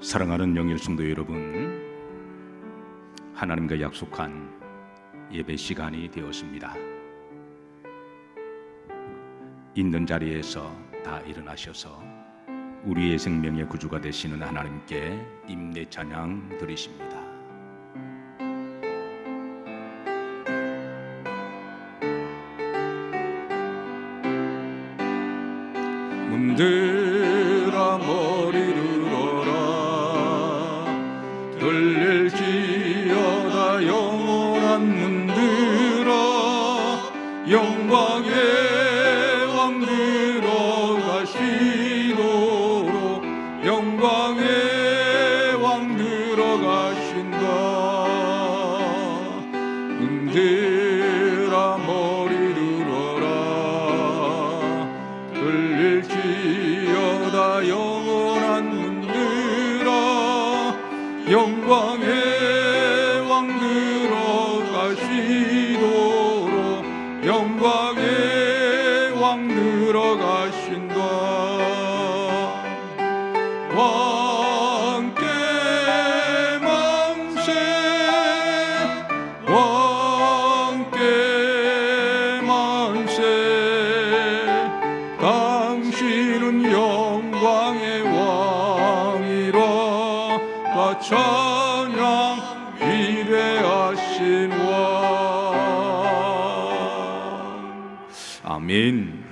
사랑하는 영일 성도 여러분, 하나님과 약속한 예배 시간이 되었습니다. 있는 자리에서 다 일어나셔서 우리의 생명의 구주가 되시는 하나님께 임내 찬양 드리십니다. 문들아 머리를 들릴지어다 영원한 문들아 영광의 왕 들어가시도록 영광의 왕 들어가신다. 문들아 머리 들어라 들릴지어다 영원한 문들아 영광의 왕 들어가시도록 영광의 왕 들어가신다. 왕께 만세 왕께 만세 당신은 영광의 왕이라 다 찬양 위대하신 왕. 아멘.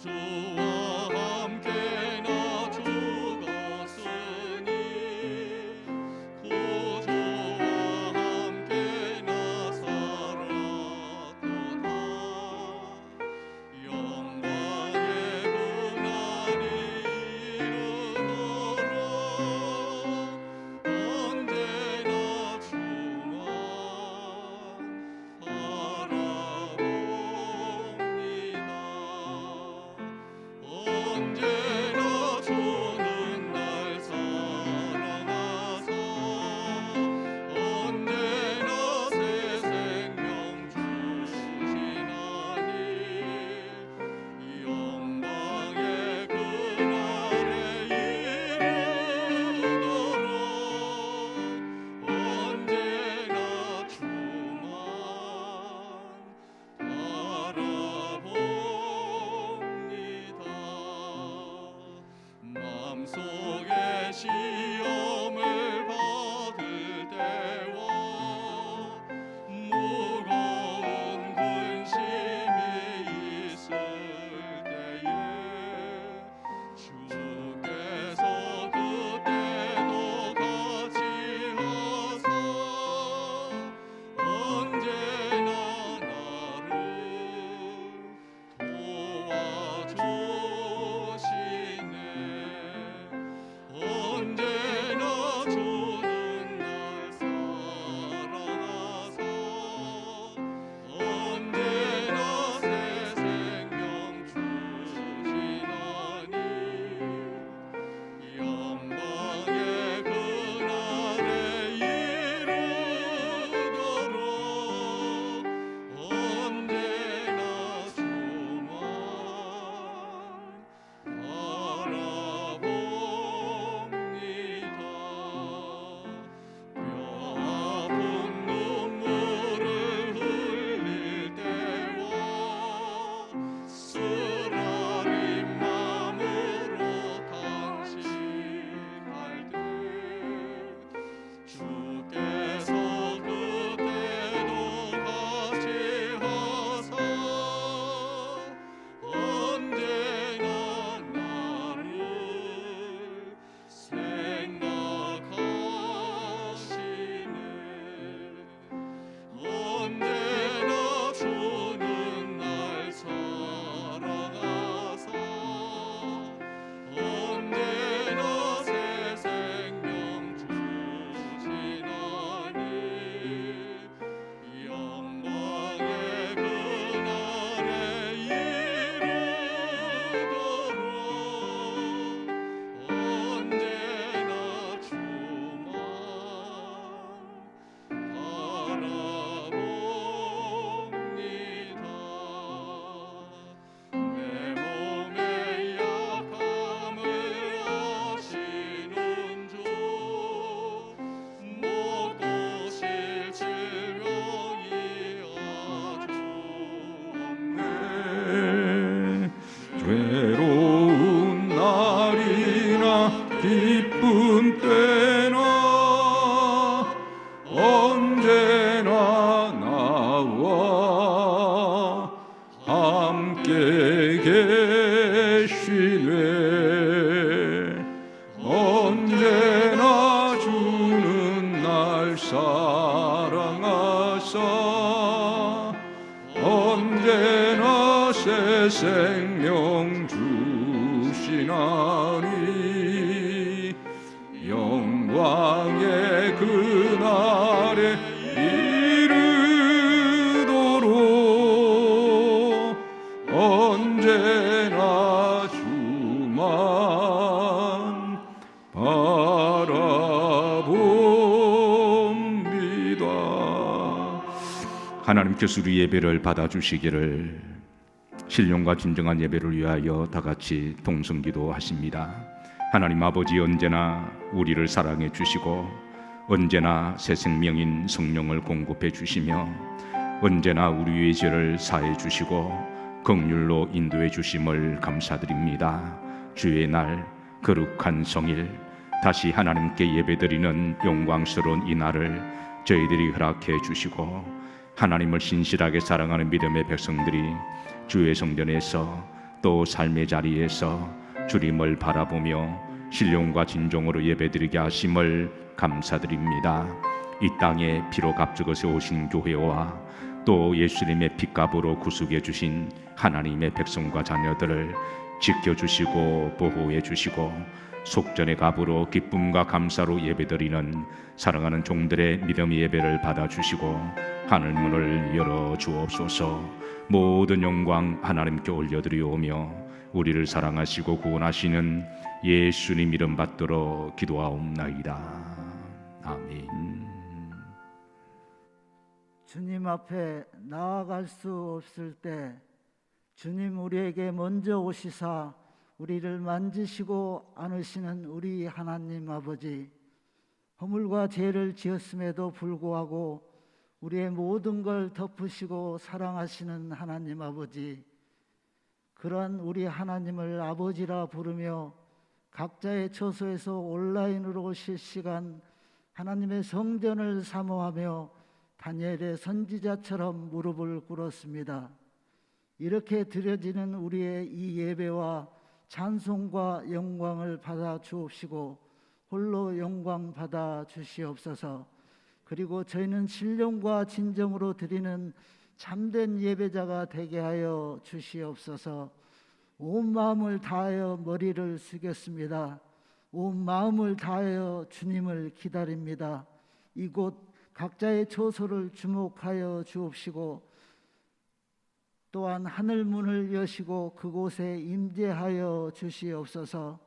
주와 함께 나 죽었으니 외로운 날이나 기쁜 때나 언제나 나와 함께 계시네. 언제나 주는 날 사랑하사 언제나 새 생명 주시나니 영광의 그날에 이르도록 언제나 주만 바라봅니다. 하나님께서 우리 예배를 받아주시기를 신령과 진정한 예배를 위하여 다같이 동성기도하십니다. 하나님 아버지, 언제나 우리를 사랑해 주시고 언제나 새 생명인 성령을 공급해 주시며 언제나 우리의 죄를 사해 주시고 긍휼로 인도해 주심을 감사드립니다. 주의 날 거룩한 성일 다시 하나님께 예배드리는 영광스러운 이 날을 저희들이 허락해 주시고 하나님을 신실하게 사랑하는 믿음의 백성들이 주의 성전에서 또 삶의 자리에서 주님을 바라보며 신령과 진정으로 예배드리게 하심을 감사드립니다. 이 땅에 피로 값죽어서 오신 교회와 또 예수님의 핏값으로 구속해 주신 하나님의 백성과 자녀들을 지켜주시고 보호해 주시고 속전의 값으로 기쁨과 감사로 예배드리는 사랑하는 종들의 믿음의 예배를 받아주시고 하늘문을 열어주옵소서. 모든 영광 하나님께 올려드리오며 우리를 사랑하시고 구원하시는 예수님 이름 받들어 기도하옵나이다. 아멘. 주님 앞에 나아갈 수 없을 때 주님 우리에게 먼저 오시사 우리를 만지시고 안으시는 우리 하나님 아버지, 허물과 죄를 지었음에도 불구하고 우리의 모든 걸 덮으시고 사랑하시는 하나님 아버지, 그러한 우리 하나님을 아버지라 부르며 각자의 처소에서 온라인으로 실시간 하나님의 성전을 사모하며 다니엘의 선지자처럼 무릎을 꿇었습니다. 이렇게 드려지는 우리의 이 예배와 찬송과 영광을 받아 주옵시고 홀로 영광 받아 주시옵소서. 그리고 저희는 신령과 진정으로 드리는 참된 예배자가 되게 하여 주시옵소서. 온 마음을 다하여 머리를 숙였습니다. 온 마음을 다하여 주님을 기다립니다. 이곳 각자의 처소를 주목하여 주옵시고 또한 하늘 문을 여시고 그곳에 임재하여 주시옵소서.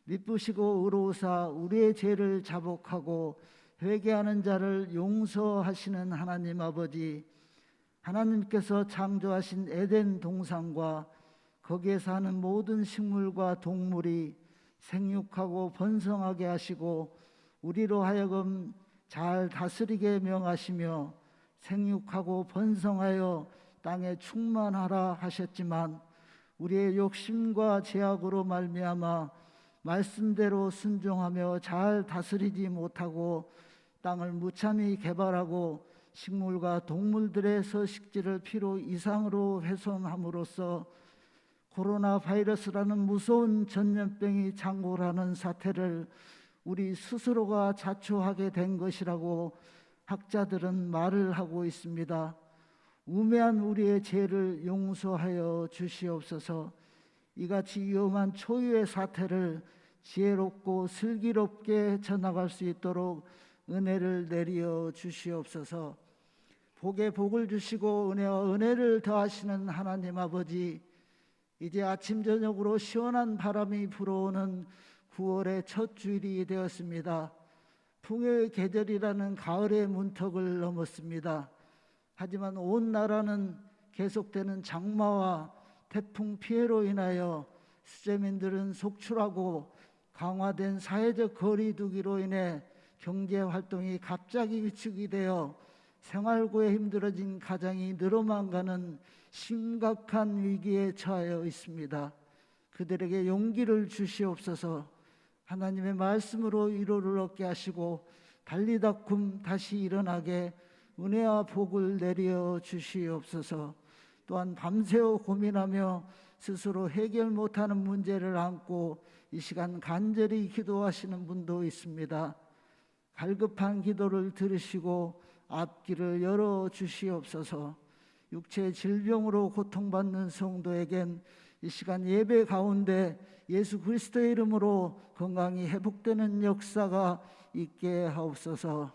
미쁘시고 의로우사 우리의 죄를 자복하고 회개하는 자를 용서하시는 하나님 아버지, 하나님께서 창조하신 에덴 동산과 거기에 사는 모든 식물과 동물이 생육하고 번성하게 하시고 우리로 하여금 잘 다스리게 명하시며 생육하고 번성하여 땅에 충만하라 하셨지만 우리의 욕심과 죄악으로 말미암아 말씀대로 순종하며 잘 다스리지 못하고 땅을 무참히 개발하고 식물과 동물들의 서식지를 피로 이상으로 훼손함으로써 코로나 바이러스라는 무서운 전염병이 창궐하는 사태를 우리 스스로가 자초하게 된 것이라고 학자들은 말을 하고 있습니다. 우매한 우리의 죄를 용서하여 주시옵소서. 이같이 위험한 초유의 사태를 지혜롭고 슬기롭게 쳐나갈 수 있도록 은혜를 내리어 주시옵소서. 복에 복을 주시고 은혜와 은혜를 더하시는 하나님 아버지, 이제 아침 저녁으로 시원한 바람이 불어오는 9월의 첫 주일이 되었습니다. 풍요의 계절이라는 가을의 문턱을 넘었습니다. 하지만 온 나라는 계속되는 장마와 태풍 피해로 인하여 수재민들은 속출하고 강화된 사회적 거리두기로 인해 경제활동이 갑자기 위축이 되어 생활고에 힘들어진 가장이 늘어만 가는 심각한 위기에 처하여 있습니다. 그들에게 용기를 주시옵소서. 하나님의 말씀으로 위로를 얻게 하시고 달리다쿰 다시 일어나게 은혜와 복을 내려 주시옵소서. 또한 밤새워 고민하며 스스로 해결 못하는 문제를 안고 이 시간 간절히 기도하시는 분도 있습니다. 갈급한 기도를 들으시고 앞길을 열어 주시옵소서. 육체 질병으로 고통받는 성도에겐 이 시간 예배 가운데 예수 그리스도의 이름으로 건강이 회복되는 역사가 있게 하옵소서.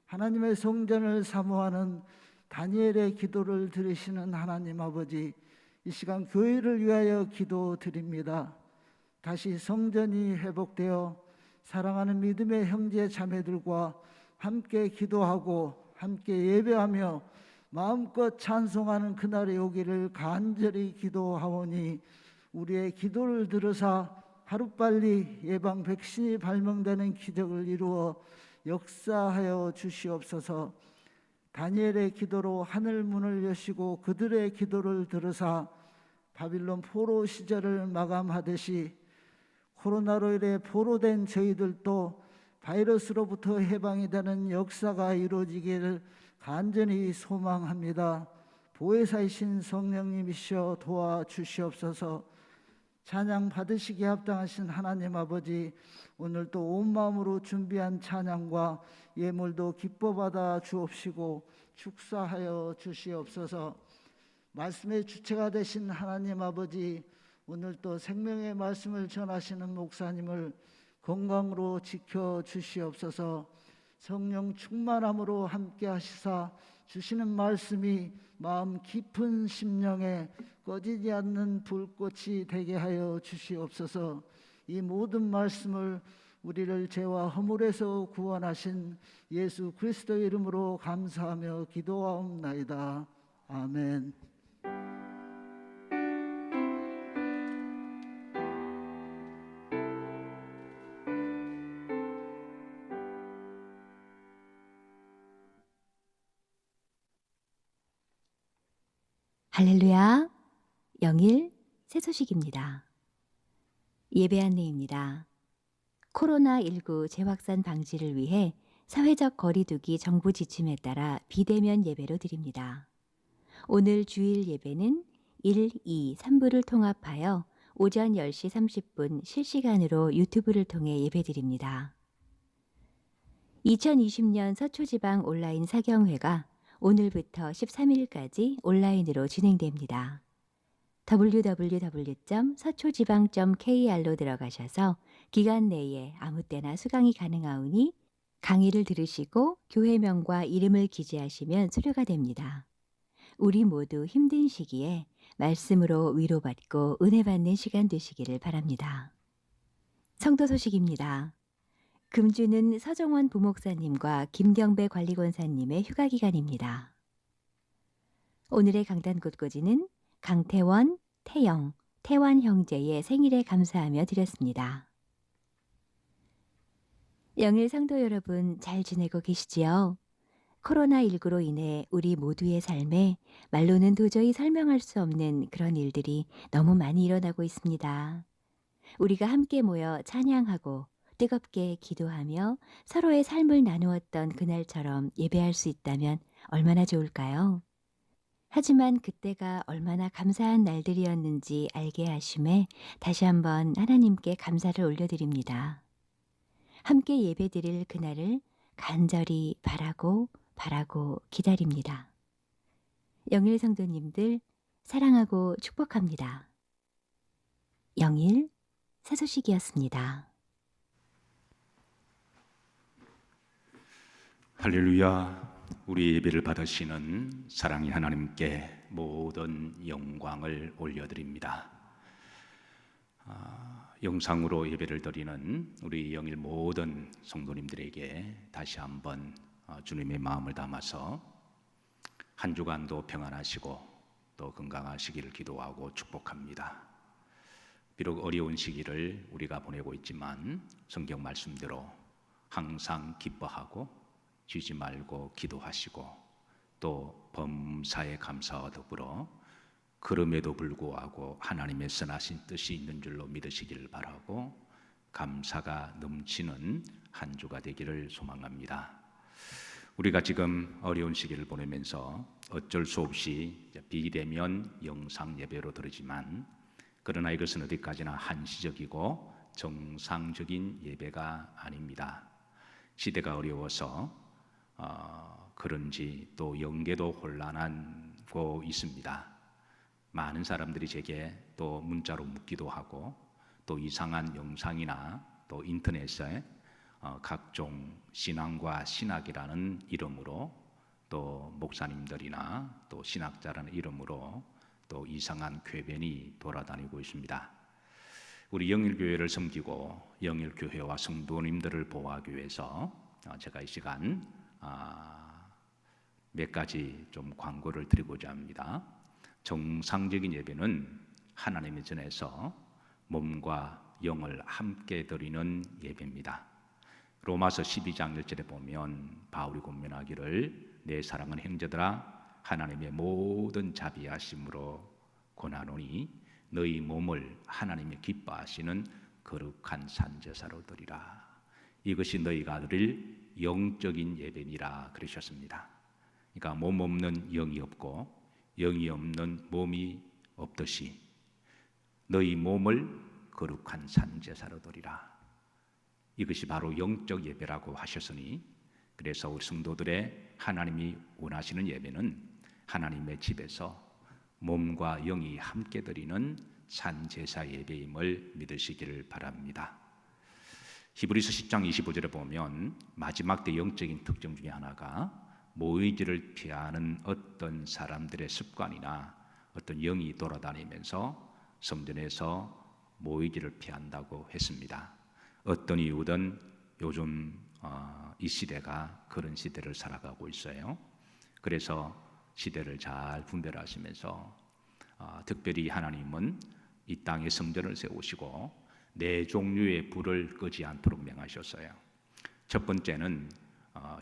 하나님의 성전을 사모하는 다니엘의 기도를 들으시는 하나님 아버지, 이 시간 교회를 위하여 기도드립니다. 다시 성전이 회복되어 사랑하는 믿음의 형제 자매들과 함께 기도하고 함께 예배하며 마음껏 찬송하는 그날이 오기를 간절히 기도하오니 우리의 기도를 들으사 하루빨리 예방 백신이 발명되는 기적을 이루어 역사하여 주시옵소서. 다니엘의 기도로 하늘 문을 여시고 그들의 기도를 들으사 바빌론 포로 시절을 마감하듯이 코로나로 인해 포로된 저희들도 바이러스로부터 해방이 되는 역사가 이루어지기를 간절히 소망합니다. 보혜사이신 성령님이시여 도와주시옵소서. 찬양 받으시기에 합당하신 하나님 아버지, 오늘도 온 마음으로 준비한 찬양과 예물도 기뻐 받아 주옵시고 축사하여 주시옵소서. 말씀의 주체가 되신 하나님 아버지, 오늘 또 생명의 말씀을 전하시는 목사님을 건강으로 지켜 주시옵소서. 성령 충만함으로 함께 하시사 주시는 말씀이 마음 깊은 심령에 꺼지지 않는 불꽃이 되게 하여 주시옵소서. 이 모든 말씀을 우리를 죄와 허물에서 구원하신 예수 그리스도의 이름으로 감사하며 기도하옵나이다. 아멘. 할렐루야. 영일 새 소식입니다. 예배 안내입니다. 코로나19 재확산 방지를 위해 사회적 거리두기 정부 지침에 따라 비대면 예배로 드립니다. 오늘 주일 예배는 1, 2, 3부를 통합하여 오전 10시 30분 실시간으로 유튜브를 통해 예배드립니다. 2020년 서초지방 온라인 사경회가 오늘부터 13일까지 온라인으로 진행됩니다. www.서초지방.kr로 들어가셔서 기간 내에 아무 때나 수강이 가능하오니 강의를 들으시고 교회명과 이름을 기재하시면 수료가 됩니다. 우리 모두 힘든 시기에 말씀으로 위로받고 은혜 받는 시간 되시기를 바랍니다. 성도 소식입니다. 금주는 서정원 부목사님과 김경배 관리권사님의 휴가 기간입니다. 오늘의 강단 곳곳이는 강태원, 태영, 태환 형제의 생일에 감사하며 드렸습니다. 영일 성도 여러분 잘 지내고 계시지요? 코로나19로 인해 우리 모두의 삶에 말로는 도저히 설명할 수 없는 그런 일들이 너무 많이 일어나고 있습니다. 우리가 함께 모여 찬양하고 뜨겁게 기도하며 서로의 삶을 나누었던 그날처럼 예배할 수 있다면 얼마나 좋을까요? 하지만 그때가 얼마나 감사한 날들이었는지 알게 하심에 다시 한번 하나님께 감사를 올려드립니다. 함께 예배드릴 그날을 간절히 바라고 기다립니다. 영일 성도님들 사랑하고 축복합니다. 영일 새소식이었습니다. 할렐루야. 우리 예배를 받으시는 사랑의 하나님께 모든 영광을 올려드립니다. 영상으로 예배를 드리는 우리 영일 모든 성도님들에게 다시 한번 주님의 마음을 담아서 한 주간도 평안하시고 또 건강하시기를 기도하고 축복합니다. 비록 어려운 시기를 우리가 보내고 있지만 성경 말씀대로 항상 기뻐하고 쉬지 말고 기도하시고 또 범사에 감사와 더불어 그럼에도 불구하고 하나님의 선하신 뜻이 있는 줄로 믿으시기를 바라고 감사가 넘치는 한 주가 되기를 소망합니다. 우리가 지금 어려운 시기를 보내면서 어쩔 수 없이 비대면 영상 예배로 들으지만 그러나 이것은 어디까지나 한시적이고 정상적인 예배가 아닙니다. 시대가 어려워서 그런지 또 연계도 혼란하고 있습니다. 많은 사람들이 제게 또 문자로 묻기도 하고 또 이상한 영상이나 또 인터넷에 각종 신앙과 신학이라는 이름으로 또 목사님들이나 또 신학자라는 이름으로 또 이상한 궤변이 돌아다니고 있습니다. 우리 영일교회를 섬기고 영일교회와 성도님들을 보호하기 위해서 제가 이 시간 몇 가지 좀 광고를 드리고자 합니다. 정상적인 예배는 하나님의 전에서 몸과 영을 함께 드리는 예배입니다. 로마서 12장 1절에 보면 바울이 권면하기를 내 사랑하는 형제들아 하나님의 모든 자비하심으로 권하노니 너희 몸을 하나님의 기뻐하시는 거룩한 산제사로 드리라. 이것이 너희가 드릴 영적인 예배니라 그러셨습니다. 그러니까 몸 없는 영이 없고 영이 없는 몸이 없듯이 너희 몸을 거룩한 산제사로 드리라. 이것이 바로 영적 예배라고 하셨으니 그래서 우리 성도들의 하나님이 원하시는 예배는 하나님의 집에서 몸과 영이 함께 드리는 산제사 예배임을 믿으시기를 바랍니다. 히브리서 10장 25절에 보면 마지막 때 영적인 특징 중에 하나가 모이지를 피하는 어떤 사람들의 습관이나 어떤 영이 돌아다니면서 성전에서 모이지를 피한다고 했습니다. 어떤 이유든 요즘 이 시대가 그런 시대를 살아가고 있어요. 그래서 시대를 잘 분별하시면서 특별히 하나님은 이 땅에 성전을 세우시고 네 종류의 불을 끄지 않도록 명하셨어요. 첫 번째는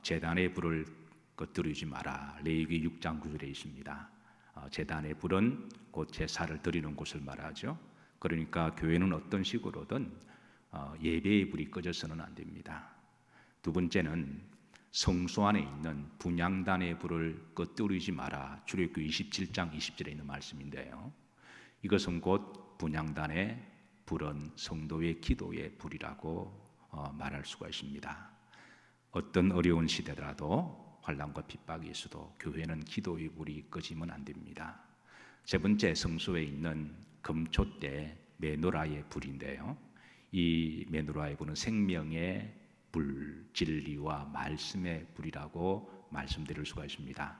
제단의 불을 꺼뜨리지 마라. 레위기 6장 9절에 있습니다. 제단의 불은 곧 제사를 드리는 곳을 말하죠. 그러니까 교회는 어떤 식으로든 예배의 불이 꺼져서는 안 됩니다. 두 번째는 성소 안에 있는 분향단의 불을 꺼뜨리지 마라. 출애굽기 27장 20절에 있는 말씀인데요. 이것은 곧 분향단의 불은 성도의 기도의 불이라고 말할 수가 있습니다. 어떤 어려운 시대라도 환난과 핍박이 있어도 교회는 기도의 불이 꺼지면 안 됩니다. 세 번째, 성소에 있는 금초대 메노라의 불인데요. 이 메노라의 불은 생명의 불, 진리와 말씀의 불이라고 말씀드릴 수가 있습니다.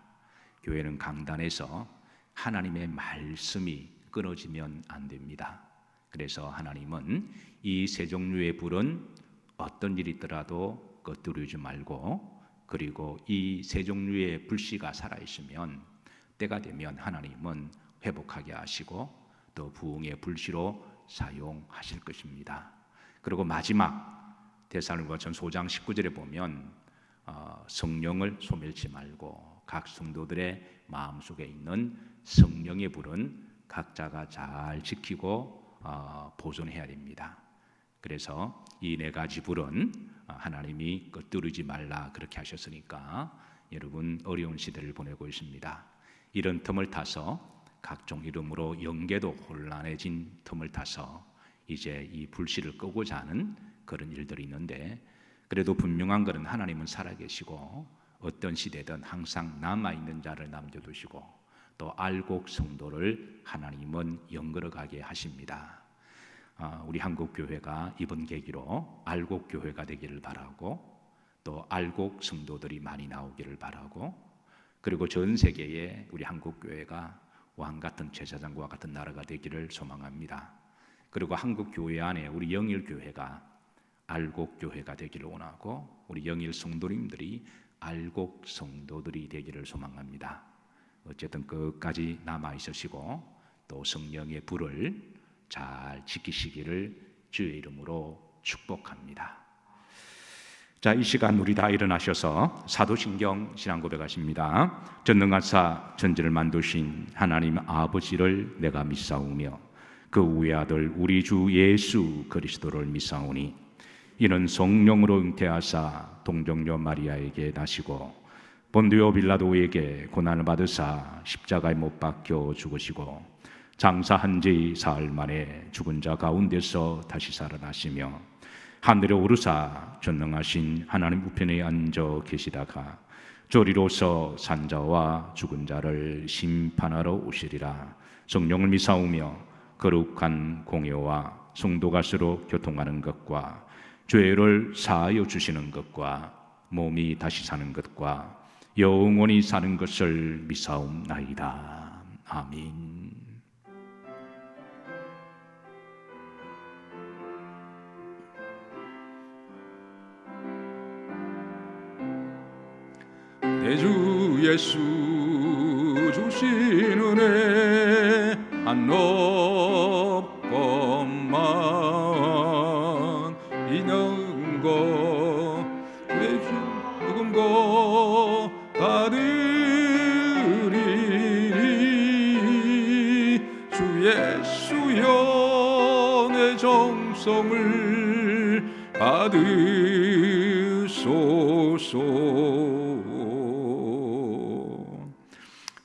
교회는 강단에서 하나님의 말씀이 끊어지면 안 됩니다. 그래서 하나님은 이 세 종류의 불은 어떤 일이 있더라도 꺼뜨리지 말고, 그리고 이 세 종류의 불씨가 살아있으면 때가 되면 하나님은 회복하게 하시고 또 부흥의 불씨로 사용하실 것입니다. 그리고 마지막 데살로니가전서 5장 19절에 보면 성령을 소멸치 말고 각 성도들의 마음속에 있는 성령의 불은 각자가 잘 지키고 보존해야 됩니다. 그래서 이 네 가지 불은 하나님이 꺼뜨리지 말라 그렇게 하셨으니까 여러분 어려운 시대를 보내고 있습니다. 이런 틈을 타서 각종 이름으로 연계도 혼란해진 틈을 타서 이제 이 불씨를 끄고자 하는 그런 일들이 있는데, 그래도 분명한 것은 하나님은 살아계시고 어떤 시대든 항상 남아있는 자를 남겨두시고 또 알곡 성도를 하나님은 연걸어가게 하십니다. 우리 한국교회가 이번 계기로 알곡 교회가 되기를 바라고 또 알곡 성도들이 많이 나오기를 바라고, 그리고 전 세계에 우리 한국교회가 왕같은 제사장과 같은 나라가 되기를 소망합니다. 그리고 한국교회 안에 우리 영일교회가 알곡교회가 되기를 원하고 우리 영일 성도님들이 알곡 성도들이 되기를 소망합니다. 어쨌든 끝까지 남아있으시고 또 성령의 불을 잘 지키시기를 주의 이름으로 축복합니다. 자, 이 시간 우리 다 일어나셔서 사도신경 신앙 고백하십니다. 전능하사 천지를 만드신 하나님 아버지를 내가 믿사오며 그 외아들 우리 주 예수 그리스도를 믿사오니 이는 성령으로 잉태하사 동정녀 마리아에게 나시고 본디오 빌라도에게 고난을 받으사 십자가에 못 박혀 죽으시고 장사한 지 사흘 만에 죽은 자 가운데서 다시 살아나시며 하늘에 오르사 전능하신 하나님 우편에 앉아 계시다가 저리로서 산자와 죽은 자를 심판하러 오시리라. 성령을 믿사오며 거룩한 공예와 성도가 서로 교통하는 것과 죄를 사하여 주시는 것과 몸이 다시 사는 것과 영원히 사는 것을 믿사옵나이다. 아멘. 내 주 예수 주신 은혜 안 높건만 인연과 내 죽음과 받으리니 주 예수여 내 정성을 받으소서.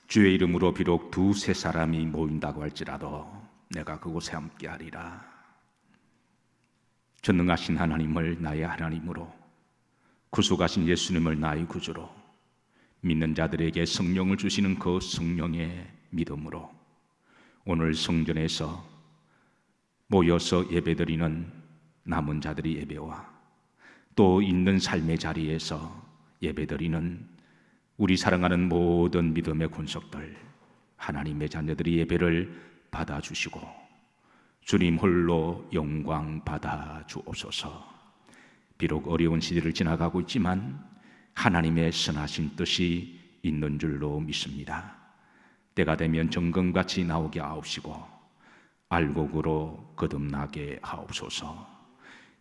주의 이름으로 비록 두세 사람이 모인다고 할지라도 내가 그곳에 함께하리라. 전능하신 하나님을 나의 하나님으로, 구속하신 예수님을 나의 구주로, 믿는 자들에게 성령을 주시는 그 성령의 믿음으로 오늘 성전에서 모여서 예배드리는 남은 자들의 예배와 또 있는 삶의 자리에서 예배드리는 우리 사랑하는 모든 믿음의 권속들, 하나님의 자녀들의 예배를 받아주시고 주님 홀로 영광 받아 주옵소서. 비록 어려운 시대를 지나가고 있지만 하나님의 선하신 뜻이 있는 줄로 믿습니다. 때가 되면 정금같이 나오게 하옵시고 알곡으로 거듭나게 하옵소서.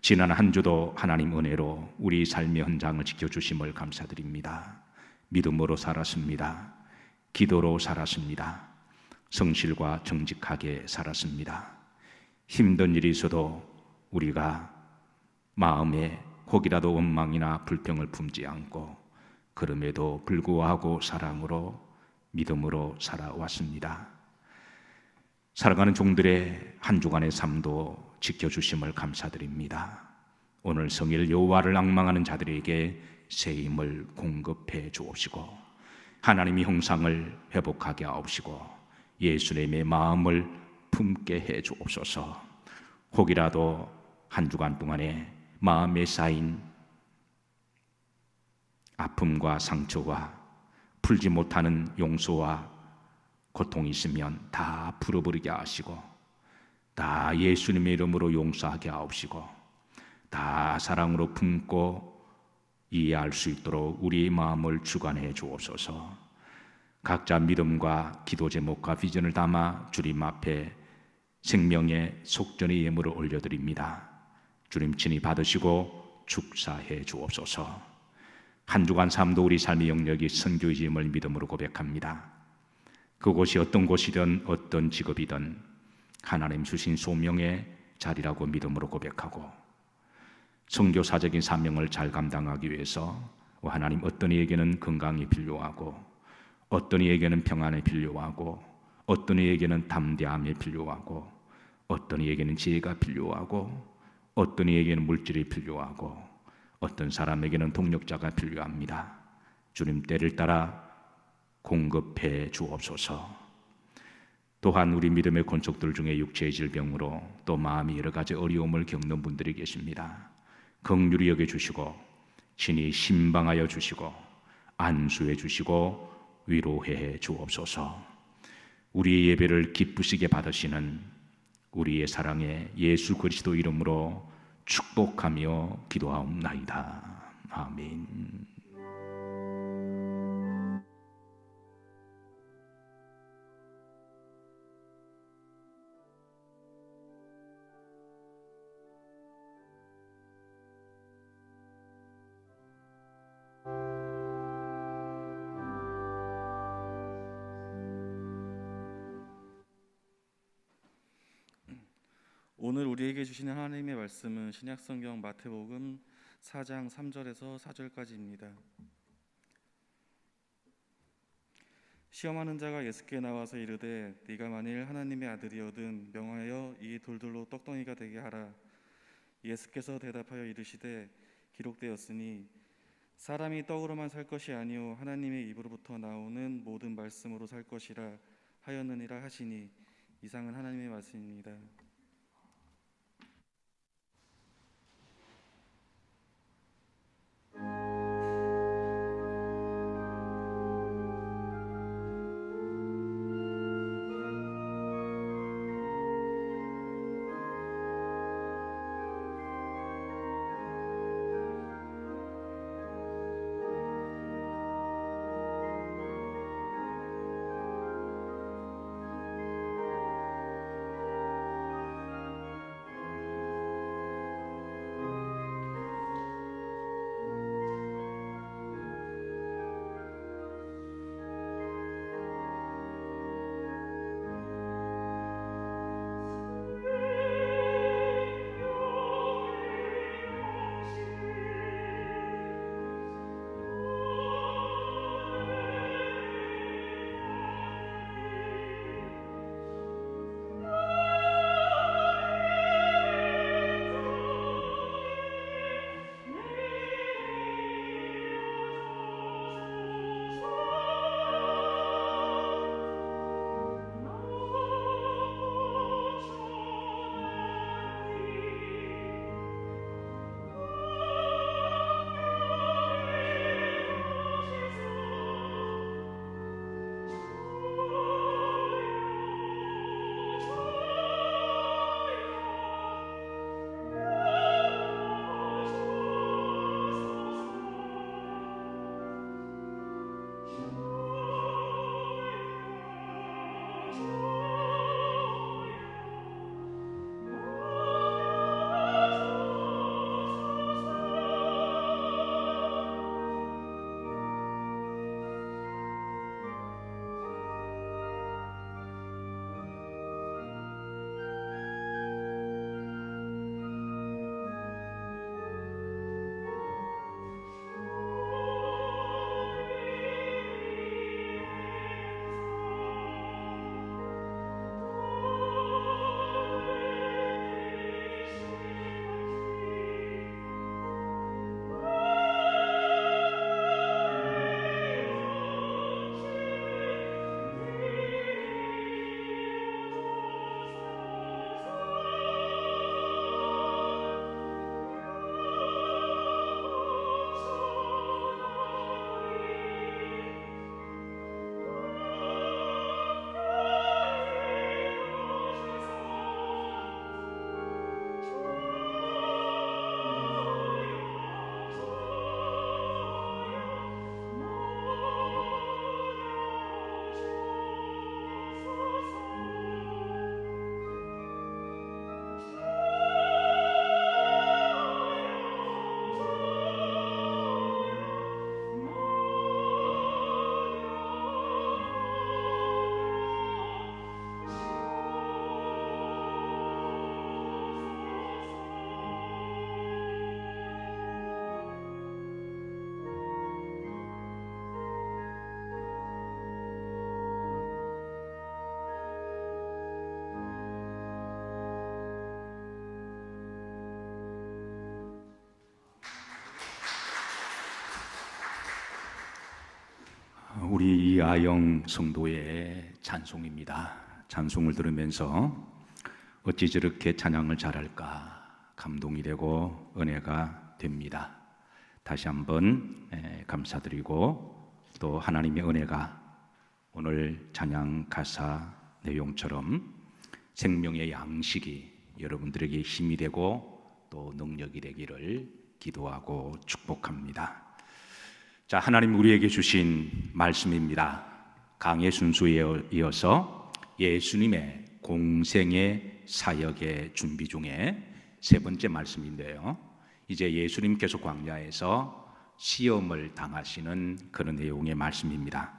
지난 한 주도 하나님 은혜로 우리 삶의 현장을 지켜주심을 감사드립니다. 믿음으로 살았습니다. 기도로 살았습니다. 성실과 정직하게 살았습니다. 힘든 일이 있어도 우리가 마음에 혹이라도 원망이나 불평을 품지 않고 그럼에도 불구하고 사랑으로 믿음으로 살아왔습니다. 살아가는 종들의 한 주간의 삶도 지켜주심을 감사드립니다. 오늘 성일 여호와를 앙망하는 자들에게 새 힘을 공급해 주옵시고 하나님의 형상을 회복하게 하옵시고 예수님의 마음을 품게 해 주옵소서. 혹이라도 한 주간 동안에 마음에 쌓인 아픔과 상처와 풀지 못하는 용서와 고통이 있으면 다 풀어버리게 하시고 다 예수님의 이름으로 용서하게 하옵시고 다 사랑으로 품고 이해할 수 있도록 우리의 마음을 주관해 주옵소서. 각자 믿음과 기도 제목과 비전을 담아 주님 앞에 생명의 속전의 예물을 올려드립니다. 주님 친히 받으시고 축사해 주옵소서. 한 주간 삶도 우리 삶의 영역이 선교의 짐을 믿음으로 고백합니다. 그곳이 어떤 곳이든 어떤 직업이든 하나님 주신 소명의 자리라고 믿음으로 고백하고 선교사적인 사명을 잘 감당하기 위해서 하나님 어떤 이에게는 건강이 필요하고 어떤 이에게는 평안이 필요하고 어떤 이에게는 담대함이 필요하고 어떤 이에게는 지혜가 필요하고 어떤 이에게는 물질이 필요하고 어떤 사람에게는 동력자가 필요합니다. 주님 때를 따라 공급해 주옵소서. 또한 우리 믿음의 권속들 중에 육체의 질병으로 또 마음이 여러 가지 어려움을 겪는 분들이 계십니다. 긍휼히 여겨주시고 친히 신방하여 주시고 안수해 주시고 위로해 주옵소서. 우리의 예배를 기쁘시게 받으시는 우리의 사랑의 예수 그리스도 이름으로 축복하며 기도하옵나이다. 아멘. 오늘 우리에게 주시는 하나님의 말씀은 신약성경 마태복음 4장 3절에서 4절까지입니다. 시험하는 자가 예수께 나와서 이르되 네가 만일 하나님의 아들이거든 명하여 이 돌들로 떡덩이가 되게 하라. 예수께서 대답하여 이르시되 기록되었으니 사람이 떡으로만 살 것이 아니요 하나님의 입으로부터 나오는 모든 말씀으로 살 것이라 하였느니라 하시니. 이상은 하나님의 말씀입니다. 우리 이하영 성도의 찬송입니다. 찬송을 들으면서 어찌 저렇게 찬양을 잘할까 감동이 되고 은혜가 됩니다. 다시 한번 감사드리고 또 하나님의 은혜가 오늘 찬양 가사 내용처럼 생명의 양식이 여러분들에게 힘이 되고 또 능력이 되기를 기도하고 축복합니다. 자, 하나님 우리에게 주신 말씀입니다. 강의 순수에 이어서 예수님의 공생의 사역의 준비 중에 세 번째 말씀인데요. 이제 예수님께서 광야에서 시험을 당하시는 그런 내용의 말씀입니다.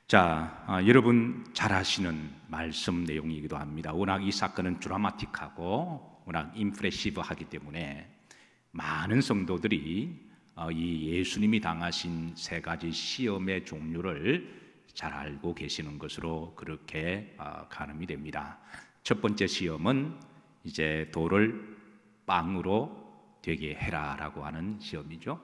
자, 여러분 잘 아시는 말씀 내용이기도 합니다. 워낙 이 사건은 드라마틱하고 워낙 임프레시브하기 때문에 많은 성도들이 이 예수님이 당하신 세 가지 시험의 종류를 잘 알고 계시는 것으로 그렇게 가늠이 됩니다. 첫 번째 시험은 이제 돌을 빵으로 되게 해라라고 하는 시험이죠.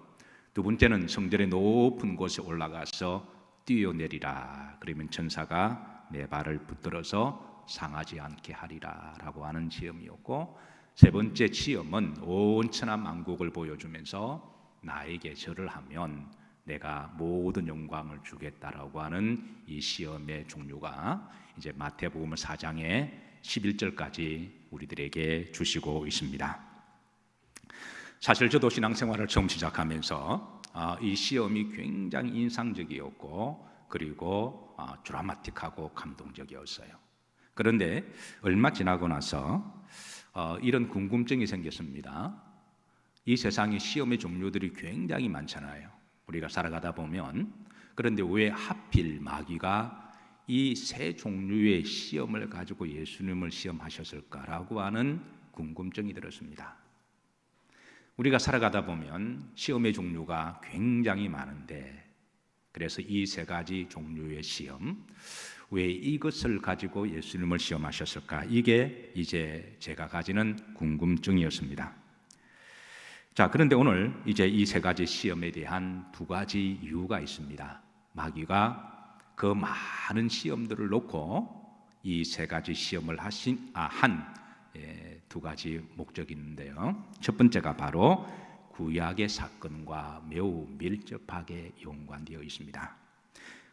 두 번째는 성전의 높은 곳에 올라가서 뛰어내리라. 그러면 천사가 내 발을 붙들어서 상하지 않게 하리라라고 하는 시험이었고, 세 번째 시험은 온 천하 만국을 보여주면서 나에게 절을 하면 내가 모든 영광을 주겠다라고 하는 이 시험의 종류가 이제 마태복음 4장의 11절까지 우리들에게 주시고 있습니다. 사실 저도 신앙생활을 처음 시작하면서 이 시험이 굉장히 인상적이었고 그리고 드라마틱하고 감동적이었어요. 그런데 얼마 지나고 나서 이런 궁금증이 생겼습니다. 이 세상에 시험의 종류들이 굉장히 많잖아요. 우리가 살아가다 보면. 그런데 왜 하필 마귀가 이 세 종류의 시험을 가지고 예수님을 시험하셨을까라고 하는 궁금증이 들었습니다. 우리가 살아가다 보면 시험의 종류가 굉장히 많은데, 그래서 이 세 가지 종류의 시험, 왜 이것을 가지고 예수님을 시험하셨을까? 이게 이제 제가 가지는 궁금증이었습니다. 자, 그런데 오늘 이제 이 세 가지 시험에 대한 두 가지 이유가 있습니다. 마귀가 그 많은 시험들을 놓고 이 세 가지 시험을 한 두 가지 목적이 있는데요. 첫 번째가 바로 구약의 사건과 매우 밀접하게 연관되어 있습니다.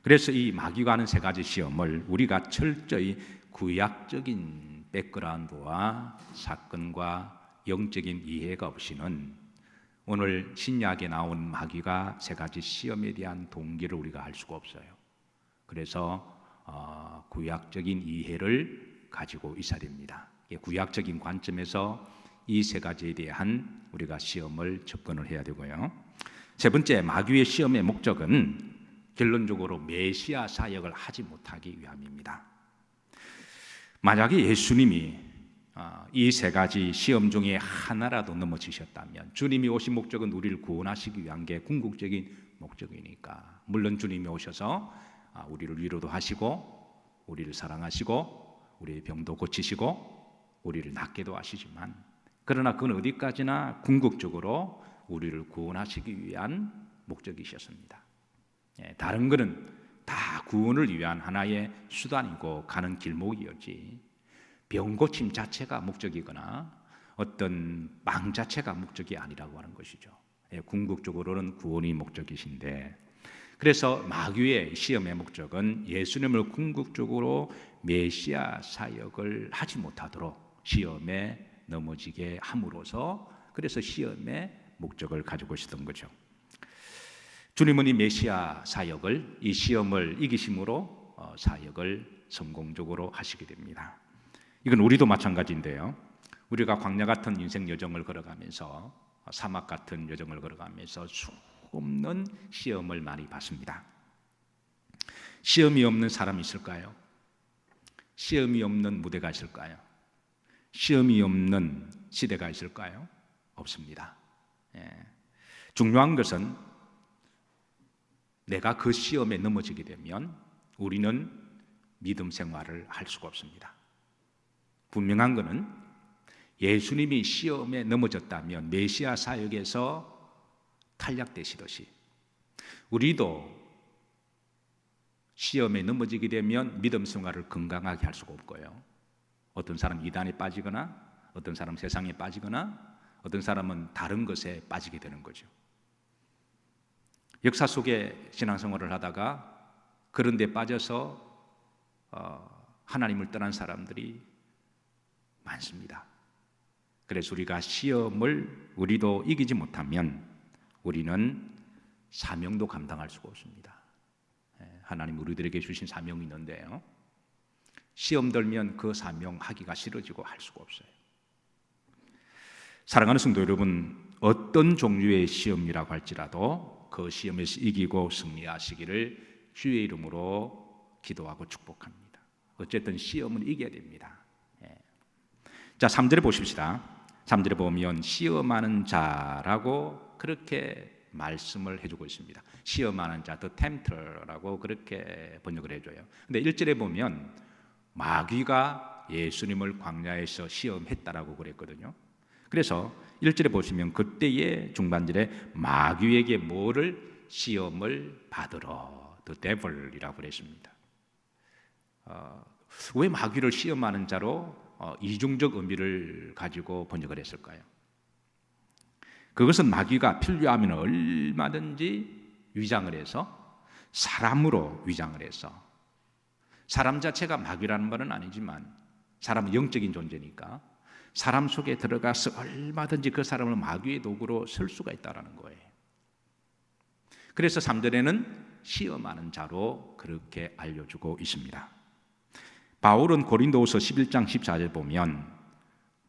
그래서 이 마귀가 하는 세 가지 시험을 우리가 철저히 구약적인 백그라운드와 사건과 영적인 이해가 없이는 오늘 신약에 나온 마귀가 세 가지 시험에 대한 동기를 우리가 알 수가 없어요. 그래서 구약적인 이해를 가지고 있어야 됩니다. 구약적인 관점에서 이 세 가지에 대한 우리가 시험을 접근을 해야 되고요. 세 번째, 마귀의 시험의 목적은 결론적으로 메시아 사역을 하지 못하기 위함입니다. 만약에 예수님이 이 세 가지 시험 중에 하나라도 넘어지셨다면, 주님이 오신 목적은 우리를 구원하시기 위한 게 궁극적인 목적이니까, 물론 주님이 오셔서 우리를 위로도 하시고 우리를 사랑하시고 우리의 병도 고치시고 우리를 낫게도 하시지만, 그러나 그건 어디까지나 궁극적으로 우리를 구원하시기 위한 목적이셨습니다. 다른 것은 다 구원을 위한 하나의 수단이고 가는 길목이었지, 병 고침 자체가 목적이거나 어떤 빵 자체가 목적이 아니라고 하는 것이죠. 궁극적으로는 구원이 목적이신데, 그래서 마귀의 시험의 목적은 예수님을 궁극적으로 메시아 사역을 하지 못하도록 시험에 넘어지게 함으로써, 그래서 시험의 목적을 가지고 있었던 거죠. 주님은 이 메시아 사역을, 이 시험을 이기심으로 사역을 성공적으로 하시게 됩니다. 이건 우리도 마찬가지인데요. 우리가 광야 같은 인생 여정을 걸어가면서, 사막 같은 여정을 걸어가면서 수없는 시험을 많이 받습니다. 시험이 없는 사람이 있을까요? 시험이 없는 무대가 있을까요? 시험이 없는 시대가 있을까요? 없습니다. 중요한 것은 내가 그 시험에 넘어지게 되면 우리는 믿음 생활을 할 수가 없습니다. 분명한 것은 예수님이 시험에 넘어졌다면 메시아 사역에서 탈락되시듯이 우리도 시험에 넘어지게 되면 믿음 생활을 건강하게 할 수가 없고요. 어떤 사람은 이단에 빠지거나, 어떤 사람은 세상에 빠지거나, 어떤 사람은 다른 것에 빠지게 되는 거죠. 역사 속에 신앙생활을 하다가 그런 데 빠져서 하나님을 떠난 사람들이 많습니다. 그래서 우리가 시험을 우리도 이기지 못하면 우리는 사명도 감당할 수가 없습니다. 하나님 우리들에게 주신 사명이 있는데요, 시험 들면 그 사명 하기가 싫어지고 할 수가 없어요. 사랑하는 성도 여러분, 어떤 종류의 시험이라고 할지라도 그 시험에서 이기고 승리하시기를 주의 이름으로 기도하고 축복합니다. 어쨌든 시험은 이겨야 됩니다. 자, 3절에 보십시다. 3절에 보면 시험하는 자라고 그렇게 말씀을 해주고 있습니다. 시험하는 자, the tempter라고 그렇게 번역을 해줘요. 근데 1절에 보면 마귀가 예수님을 광야에서 시험했다라고 그랬거든요. 그래서 1절에 보시면 그때의 중반절에 마귀에게 뭐를 시험을 받으러 the devil이라고 그랬습니다. 왜 마귀를 시험하는 자로 이중적 의미를 가지고 번역을 했을까요? 그것은 마귀가 필요하면 얼마든지 위장을 해서 사람으로 위장을 해서, 사람 자체가 마귀라는 말은 아니지만 사람은 영적인 존재니까 사람 속에 들어가서 얼마든지 그 사람을 마귀의 도구로 쓸 수가 있다는 거예요. 그래서 3절에는 시험하는 자로 그렇게 알려주고 있습니다. 바울은 고린도후서 11장 14절 보면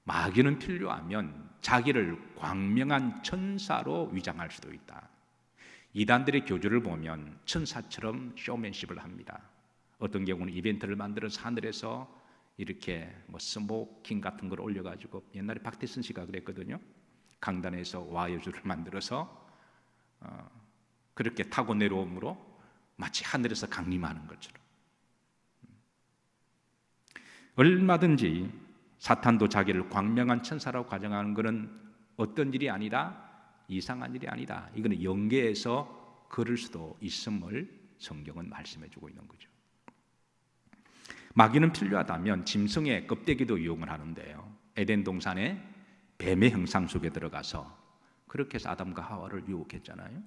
마귀는 필요하면 자기를 광명한 천사로 위장할 수도 있다. 이단들의 교주를 보면 천사처럼 쇼맨십을 합니다. 어떤 경우는 이벤트를 만들어서 하늘에서 이렇게 뭐 스모킹 같은 걸 올려가지고, 옛날에 박태선 씨가 그랬거든요. 강단에서 와이어주를 만들어서 그렇게 타고 내려옴으로 마치 하늘에서 강림하는 것처럼. 얼마든지 사탄도 자기를 광명한 천사라고 가정하는 것은 어떤 일이 아니라 이상한 일이 아니다. 이거는 영계에서 그럴 수도 있음을 성경은 말씀해주고 있는 거죠. 마귀는 필요하다면 짐승의 껍데기도 이용을 하는데요. 에덴 동산에 뱀의 형상 속에 들어가서 그렇게 해서 아담과 하와를 유혹했잖아요.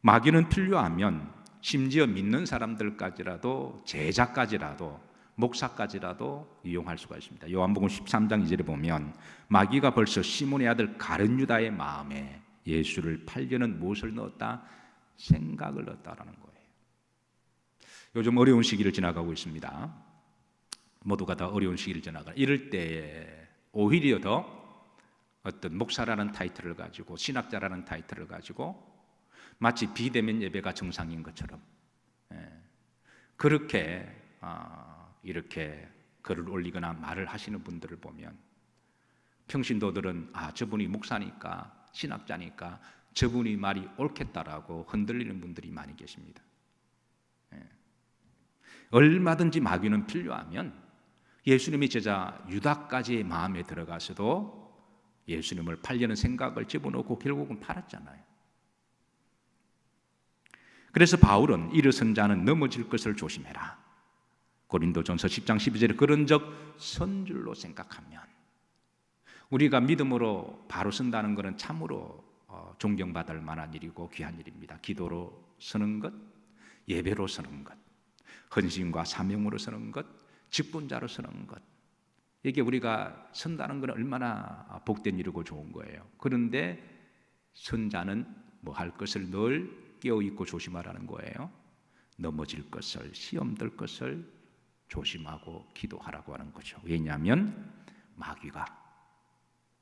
마귀는 필요하면 심지어 믿는 사람들까지라도, 제자까지라도, 목사까지라도 이용할 수가 있습니다. 요한복음 13장 2절에 보면 마귀가 벌써 시몬의 아들 가룟 유다의 마음에 예수를 팔려는 무엇을 넣었다? 생각을 넣었다라는 거예요. 요즘 어려운 시기를 지나가고 있습니다. 모두가 다 어려운 시기를 지나가. 이럴 때 오히려 더 어떤 목사라는 타이틀을 가지고, 신학자라는 타이틀을 가지고 마치 비대면 예배가 정상인 것처럼 그렇게 이렇게 글을 올리거나 말을 하시는 분들을 보면 평신도들은 저분이 목사니까, 신학자니까 저분이 말이 옳겠다라고 흔들리는 분들이 많이 계십니다. 얼마든지 마귀는 필요하면 예수님의 제자 유다까지의 마음에 들어가서도 예수님을 팔려는 생각을 집어넣고 결국은 팔았잖아요. 그래서 바울은 일어선 자는 넘어질 것을 조심해라. 고린도전서 10장 12절에 그런 적 선 줄로 생각하면, 우리가 믿음으로 바로 선다는 것은 참으로 존경받을 만한 일이고 귀한 일입니다. 기도로 서는 것, 예배로 서는 것, 헌신과 사명으로 서는 것, 직분자로 서는 것, 이게 우리가 선다는 건 얼마나 복된 일이고 좋은 거예요. 그런데 선자는 뭐 할 것을 늘 깨어있고 조심하라는 거예요. 넘어질 것을, 시험될 것을 조심하고 기도하라고 하는 거죠. 왜냐하면 마귀가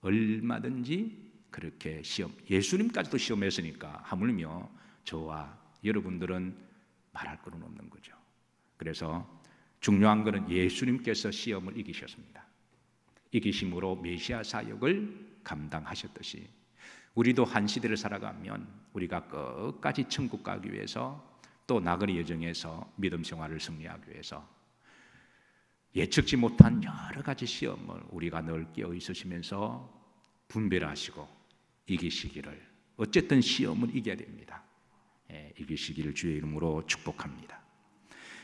얼마든지 그렇게 예수님까지도 시험했으니까 하물며 저와 여러분들은 말할 것은 없는 거죠. 그래서 중요한 것은 예수님께서 시험을 이기셨습니다. 이기심으로 메시아 사역을 감당하셨듯이 우리도 한 시대를 살아가면 우리가 끝까지 천국 가기 위해서, 또 나그네 여정에서 믿음 생활을 승리하기 위해서 예측지 못한 여러 가지 시험을 우리가 늘 깨어 있으시면서 분별하시고 이기시기를, 어쨌든 시험은 이겨야 됩니다. 이기시기를 주의 이름으로 축복합니다.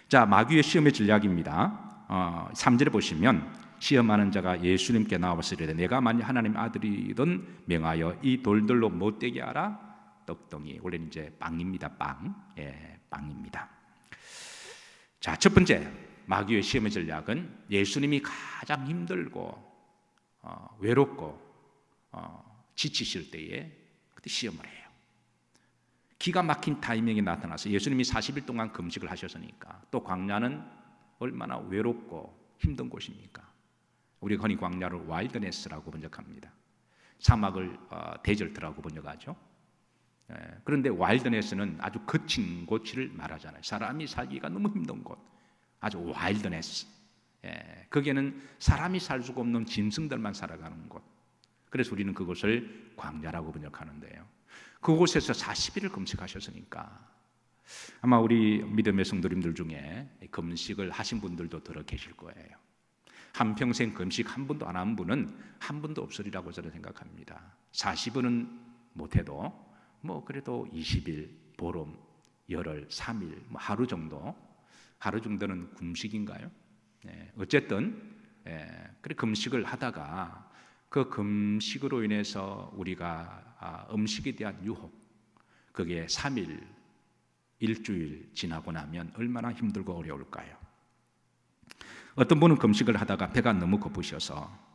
자, 마귀의 시험의 전략입니다. 3절에 보시면 시험하는 자가 예수님께 나와서 이르되 내가 만일 하나님의 아들이든 명하여 이 돌들로 못되게 하라. 떡덩이, 원래는 이제 빵입니다. 빵입니다. 자, 첫 번째 마귀의 시험의 전략은 예수님이 가장 힘들고 외롭고 지치실 때에 그때 시험을 해요. 기가 막힌 타이밍이 나타나서 예수님이 40일 동안 금식을 하셨으니까, 또 광야는 얼마나 외롭고 힘든 곳입니까? 우리가 흔히 광야를 와일드네스라고 번역합니다. 사막을 데절트라고 번역하죠. 그런데 와일드네스는 아주 거친 곳을 말하잖아요. 사람이 살기가 너무 힘든 곳, 아주 와일드네스. 거기에는 사람이 살 수가 없는 짐승들만 살아가는 곳. 그래서 우리는 그곳을 광야라고 번역하는데요. 그곳에서 40일을 금식하셨으니까 아마 우리 믿음의 성도님들 중에 금식을 하신 분들도 들어 계실 거예요. 한평생 금식 한 번도 안 한 분은 한 분도 없으리라고 저는 생각합니다. 40일은 못해도 뭐 그래도 20일, 보름, 열흘, 3일, 뭐 하루 정도는 금식인가요? 어쨌든 그래 금식을 하다가 그 금식으로 인해서 우리가 음식에 대한 유혹, 그게 3일, 일주일 지나고 나면 얼마나 힘들고 어려울까요? 어떤 분은 금식을 하다가 배가 너무 고프셔서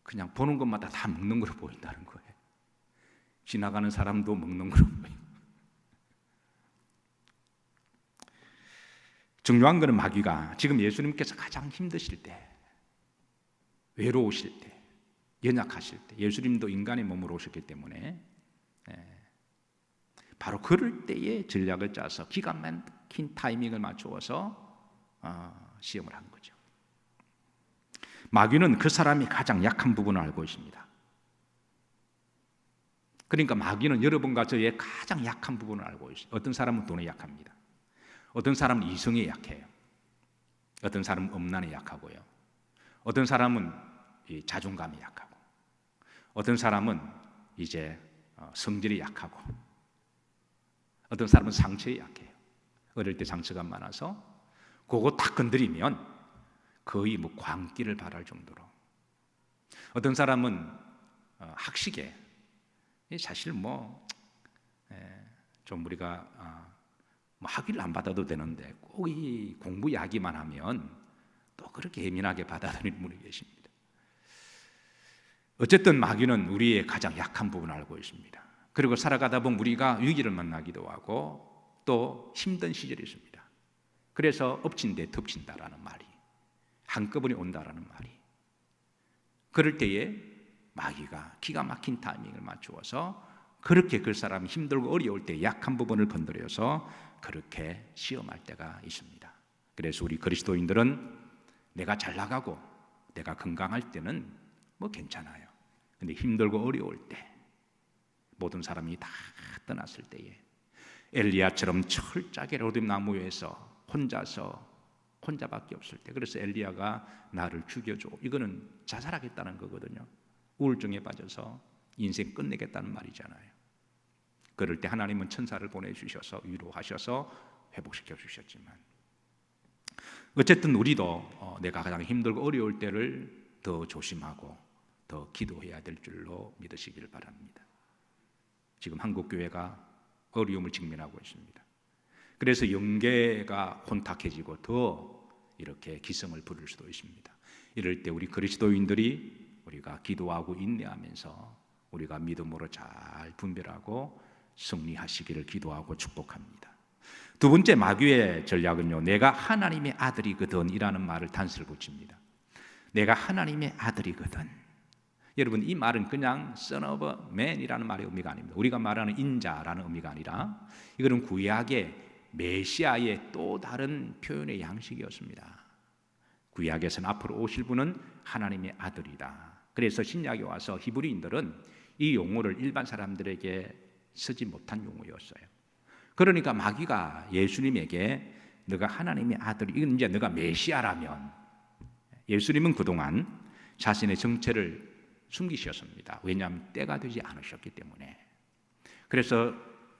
그냥 보는 것마다 다 먹는 거로 보인다는 거예요. 지나가는 사람도 먹는 거로 보이고. 중요한 것은 마귀가 지금 예수님께서 가장 힘드실 때, 외로우실 때, 연약하실 때, 예수님도 인간의 몸으로 오셨기 때문에 바로 그럴 때에 전략을 짜서 기가 막힌 타이밍을 맞추어서 시험을 한 거죠. 마귀는 그 사람이 가장 약한 부분을 알고 있습니다. 그러니까 마귀는 여러분과 저의 가장 약한 부분을 알고 있어요. 어떤 사람은 돈에 약합니다. 어떤 사람은 이성에 약해요. 어떤 사람은 음란에 약하고요. 어떤 사람은 자존감에 약하고, 어떤 사람은 이제 성질에 약하고, 어떤 사람은 상처에 약해요. 어릴 때 상처가 많아서 그거 딱 건드리면 거의 뭐 광기를 발할 정도로. 어떤 사람은 학식에 사실 좀 우리가 뭐 학위를 안 받아도 되는데 꼭 이 공부 이야기만 하면 또 그렇게 예민하게 받아들이는 분이 계십니다. 어쨌든 마귀는 우리의 가장 약한 부분을 알고 있습니다. 그리고 살아가다 보면 우리가 위기를 만나기도 하고 또 힘든 시절이 있습니다. 그래서 엎친 데 덮친다라는 말이, 한꺼번에 온다라는 말이. 그럴 때에 마귀가 기가 막힌 타이밍을 맞추어서 그렇게 그 사람이 힘들고 어려울 때 약한 부분을 건드려서 그렇게 시험할 때가 있습니다. 그래서 우리 그리스도인들은 내가 잘 나가고 내가 건강할 때는 뭐 괜찮아요. 근데 힘들고 어려울 때, 모든 사람이 다 떠났을 때에 엘리야처럼 철저하게 로뎀 나무 위에서 혼자밖에 없을 때, 그래서 엘리야가 나를 죽여줘, 이거는 자살하겠다는 거거든요. 우울증에 빠져서 인생 끝내겠다는 말이잖아요. 그럴 때 하나님은 천사를 보내주셔서 위로하셔서 회복시켜 주셨지만, 어쨌든 우리도 내가 가장 힘들고 어려울 때를 더 조심하고 더 기도해야 될 줄로 믿으시길 바랍니다. 지금 한국교회가 어려움을 직면하고 있습니다. 그래서 영계가 혼탁해지고 더 이렇게 기성을 부를 수도 있습니다. 이럴 때 우리 그리스도인들이 우리가 기도하고 인내하면서 우리가 믿음으로 잘 분별하고 승리하시기를 기도하고 축복합니다. 두 번째 마귀의 전략은요, 내가 하나님의 아들이거든 이라는 말을 단서를 붙입니다. 내가 하나님의 아들이거든. 여러분, 이 말은 그냥 son of man이라는 말의 의미가 아닙니다. 우리가 말하는 인자라는 의미가 아니라 이거는 구약의 메시아의 또 다른 표현의 양식이었습니다. 구약에서는 앞으로 오실 분은 하나님의 아들이다. 그래서 신약에 와서 히브리인들은 이 용어를 일반 사람들에게 쓰지 못한 용어였어요. 그러니까 마귀가 예수님에게 너가 하나님의 아들이, 이건 이제 너가 메시아라면, 예수님은 그동안 자신의 정체를 숨기셨습니다. 왜냐하면 때가 되지 않으셨기 때문에. 그래서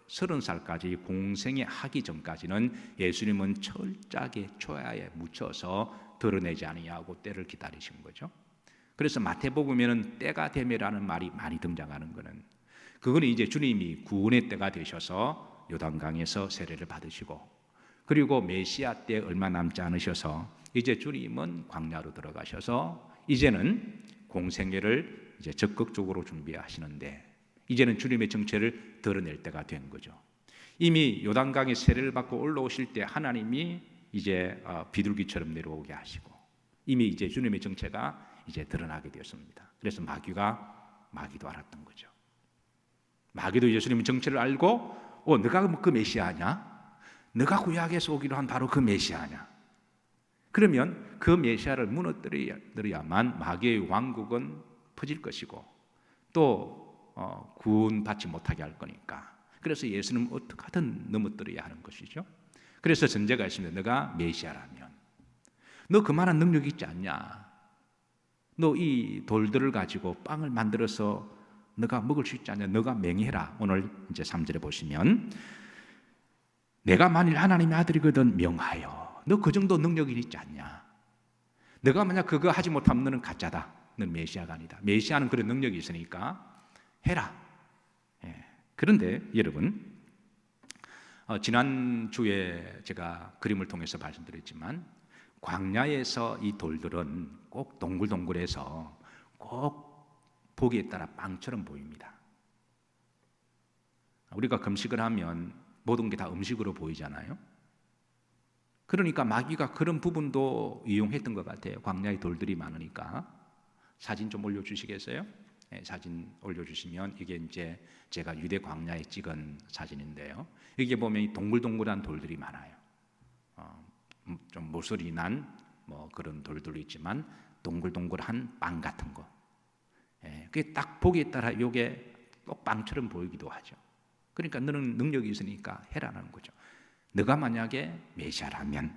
30살까지 공생에 하기 전까지는 예수님은 철저하게 초야에 묻혀서 드러내지 아니하고 때를 기다리신 거죠. 그래서 마태복음에는 때가 되매라는 말이 많이 등장하는 것은, 그거는 이제 주님이 구원의 때가 되셔서 요단강에서 세례를 받으시고, 그리고 메시아 때 얼마 남지 않으셔서 이제 주님은 광야로 들어가셔서 이제는 공생애를 이제 적극적으로 준비하시는데, 이제는 주님의 정체를 드러낼 때가 된 거죠. 이미 요단강에 세례를 받고 올라오실 때 하나님이 이제 비둘기처럼 내려오게 하시고, 이미 이제 주님의 정체가 이제 드러나게 되었습니다. 그래서 마귀가 마귀도 알았던 거죠. 마귀도 예수님의 정체를 알고 너가 그 메시아냐? 너가 구약에서 오기로 한 바로 그 메시아냐? 그러면 그 메시아를 무너뜨려야만 마귀의 왕국은 퍼질 것이고 또 구원받지 못하게 할 거니까. 그래서 예수님은 어떻게 하든 넘어뜨려야 하는 것이죠. 그래서 전제가 있습니다. 너가 메시아라면 너 그만한 능력이 있지 않냐? 너 이 돌들을 가지고 빵을 만들어서 너가 먹을 수 있지 않냐? 너가 명해라. 오늘 이제 3절에 보시면 내가 만일 하나님의 아들이거든 명하여. 너 그 정도 능력이 있지 않냐? 너가 만약 그거 하지 못하면 너는 가짜다. 너는 메시아가 아니다. 메시아는 그런 능력이 있으니까 해라. 그런데 여러분, 지난주에 제가 그림을 통해서 말씀드렸지만 광야에서 이 돌들은 꼭 동글동글해서 꼭 보기에 따라 빵처럼 보입니다. 우리가 금식을 하면 모든 게 다 음식으로 보이잖아요. 그러니까 마귀가 그런 부분도 이용했던 것 같아요. 광야에 돌들이 많으니까. 사진 좀 올려주시겠어요? 사진 올려주시면 이게 이제 제가 유대 광야에 찍은 사진인데요. 여기 보면 이 동글동글한 돌들이 많아요. 좀 모서리 난 뭐 그런 돌들이 있지만 동글동글한 빵 같은 거. 그게 딱 보기에 따라 이게 꼭 빵처럼 보이기도 하죠. 그러니까 너는 능력이 있으니까 해라는 거죠. 너가 만약에 메시아라면,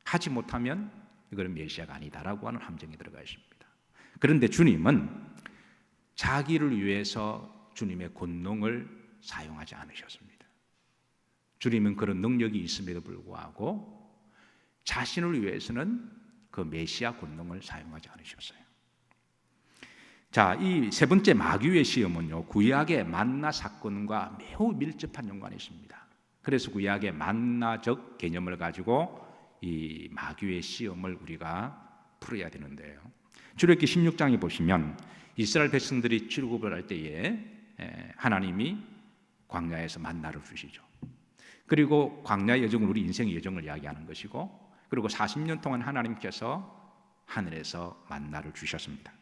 하지 못하면 이거는 메시아가 아니다라고 하는 함정이 들어가 있습니다. 그런데 주님은 자기를 위해서 주님의 권능을 사용하지 않으셨습니다. 주님은 그런 능력이 있음에도 불구하고 자신을 위해서는 그 메시아 권능을 사용하지 않으셨어요. 자, 이 세 번째 마귀의 시험은요, 구약의 만나 사건과 매우 밀접한 연관이 있습니다. 그래서 구약의 만나적 개념을 가지고 이 마귀의 시험을 우리가 풀어야 되는데요. 출애굽기 16장에 보시면 이스라엘 백성들이 출애굽을 할 때에 하나님이 광야에서 만나를 주시죠. 그리고 광야의 여정은 우리 인생의 여정을 이야기하는 것이고, 그리고 40년 동안 하나님께서 하늘에서 만나를 주셨습니다.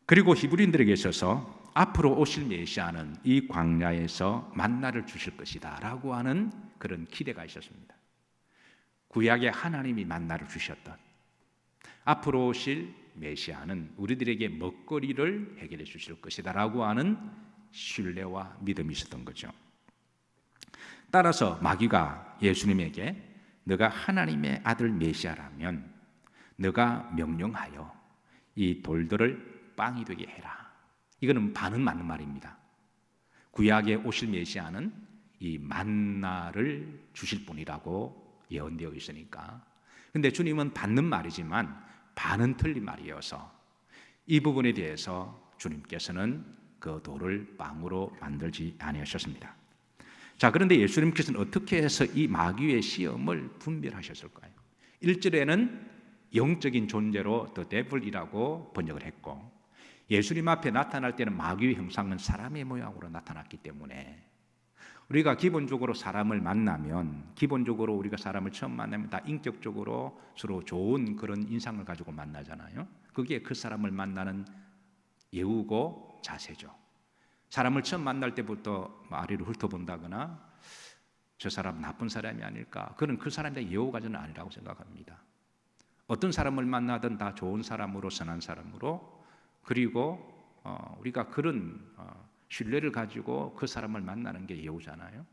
그리고 히브리인들에게 있어서 앞으로 오실 메시아는 이 광야에서 만나를 주실 것이다 라고 하는 그런 기대가 있었습니다. 구약에 하나님이 만나를 주셨던 앞으로 오실 메시아는 우리들에게 먹거리를 해결해 주실 것이다 라고 하는 신뢰와 믿음이 있었던 거죠. 따라서 마귀가 예수님에게 너가 하나님의 아들 메시아라면 너가 명령하여 이 돌들을 빵이 되게 해라. 이거는 반은 맞는 말입니다. 구약에 오실 메시아는 이 만나를 주실 분이라고 예언되어 있으니까. 근데 주님은 받는 말이지만 반은 틀린 말이어서 이 부분에 대해서 주님께서는 그 돌을 빵으로 만들지 아니하셨습니다. 자, 그런데 예수님께서는 어떻게 해서 이 마귀의 시험을 분별하셨을까요? 1절에는 영적인 존재로 The Devil이라고 번역을 했고, 예수님 앞에 나타날 때는 마귀의 형상은 사람의 모양으로 나타났기 때문에 우리가 기본적으로 사람을 만나면, 기본적으로 우리가 사람을 처음 만나면 다 인격적으로 서로 좋은 그런 인상을 가지고 만나잖아요. 그게 그 사람을 만나는 예우고 자세죠. 사람을 처음 만날 때부터 아래로 훑어본다거나 저 사람 나쁜 사람이 아닐까, 그런 그 사람에 대한 예우 과정은 아니라고 생각합니다. 어떤 사람을 만나든 다 좋은 사람으로, 선한 사람으로, 그리고 우리가 그런 신뢰를 가지고 그 사람을 만나는 게 예우잖아요.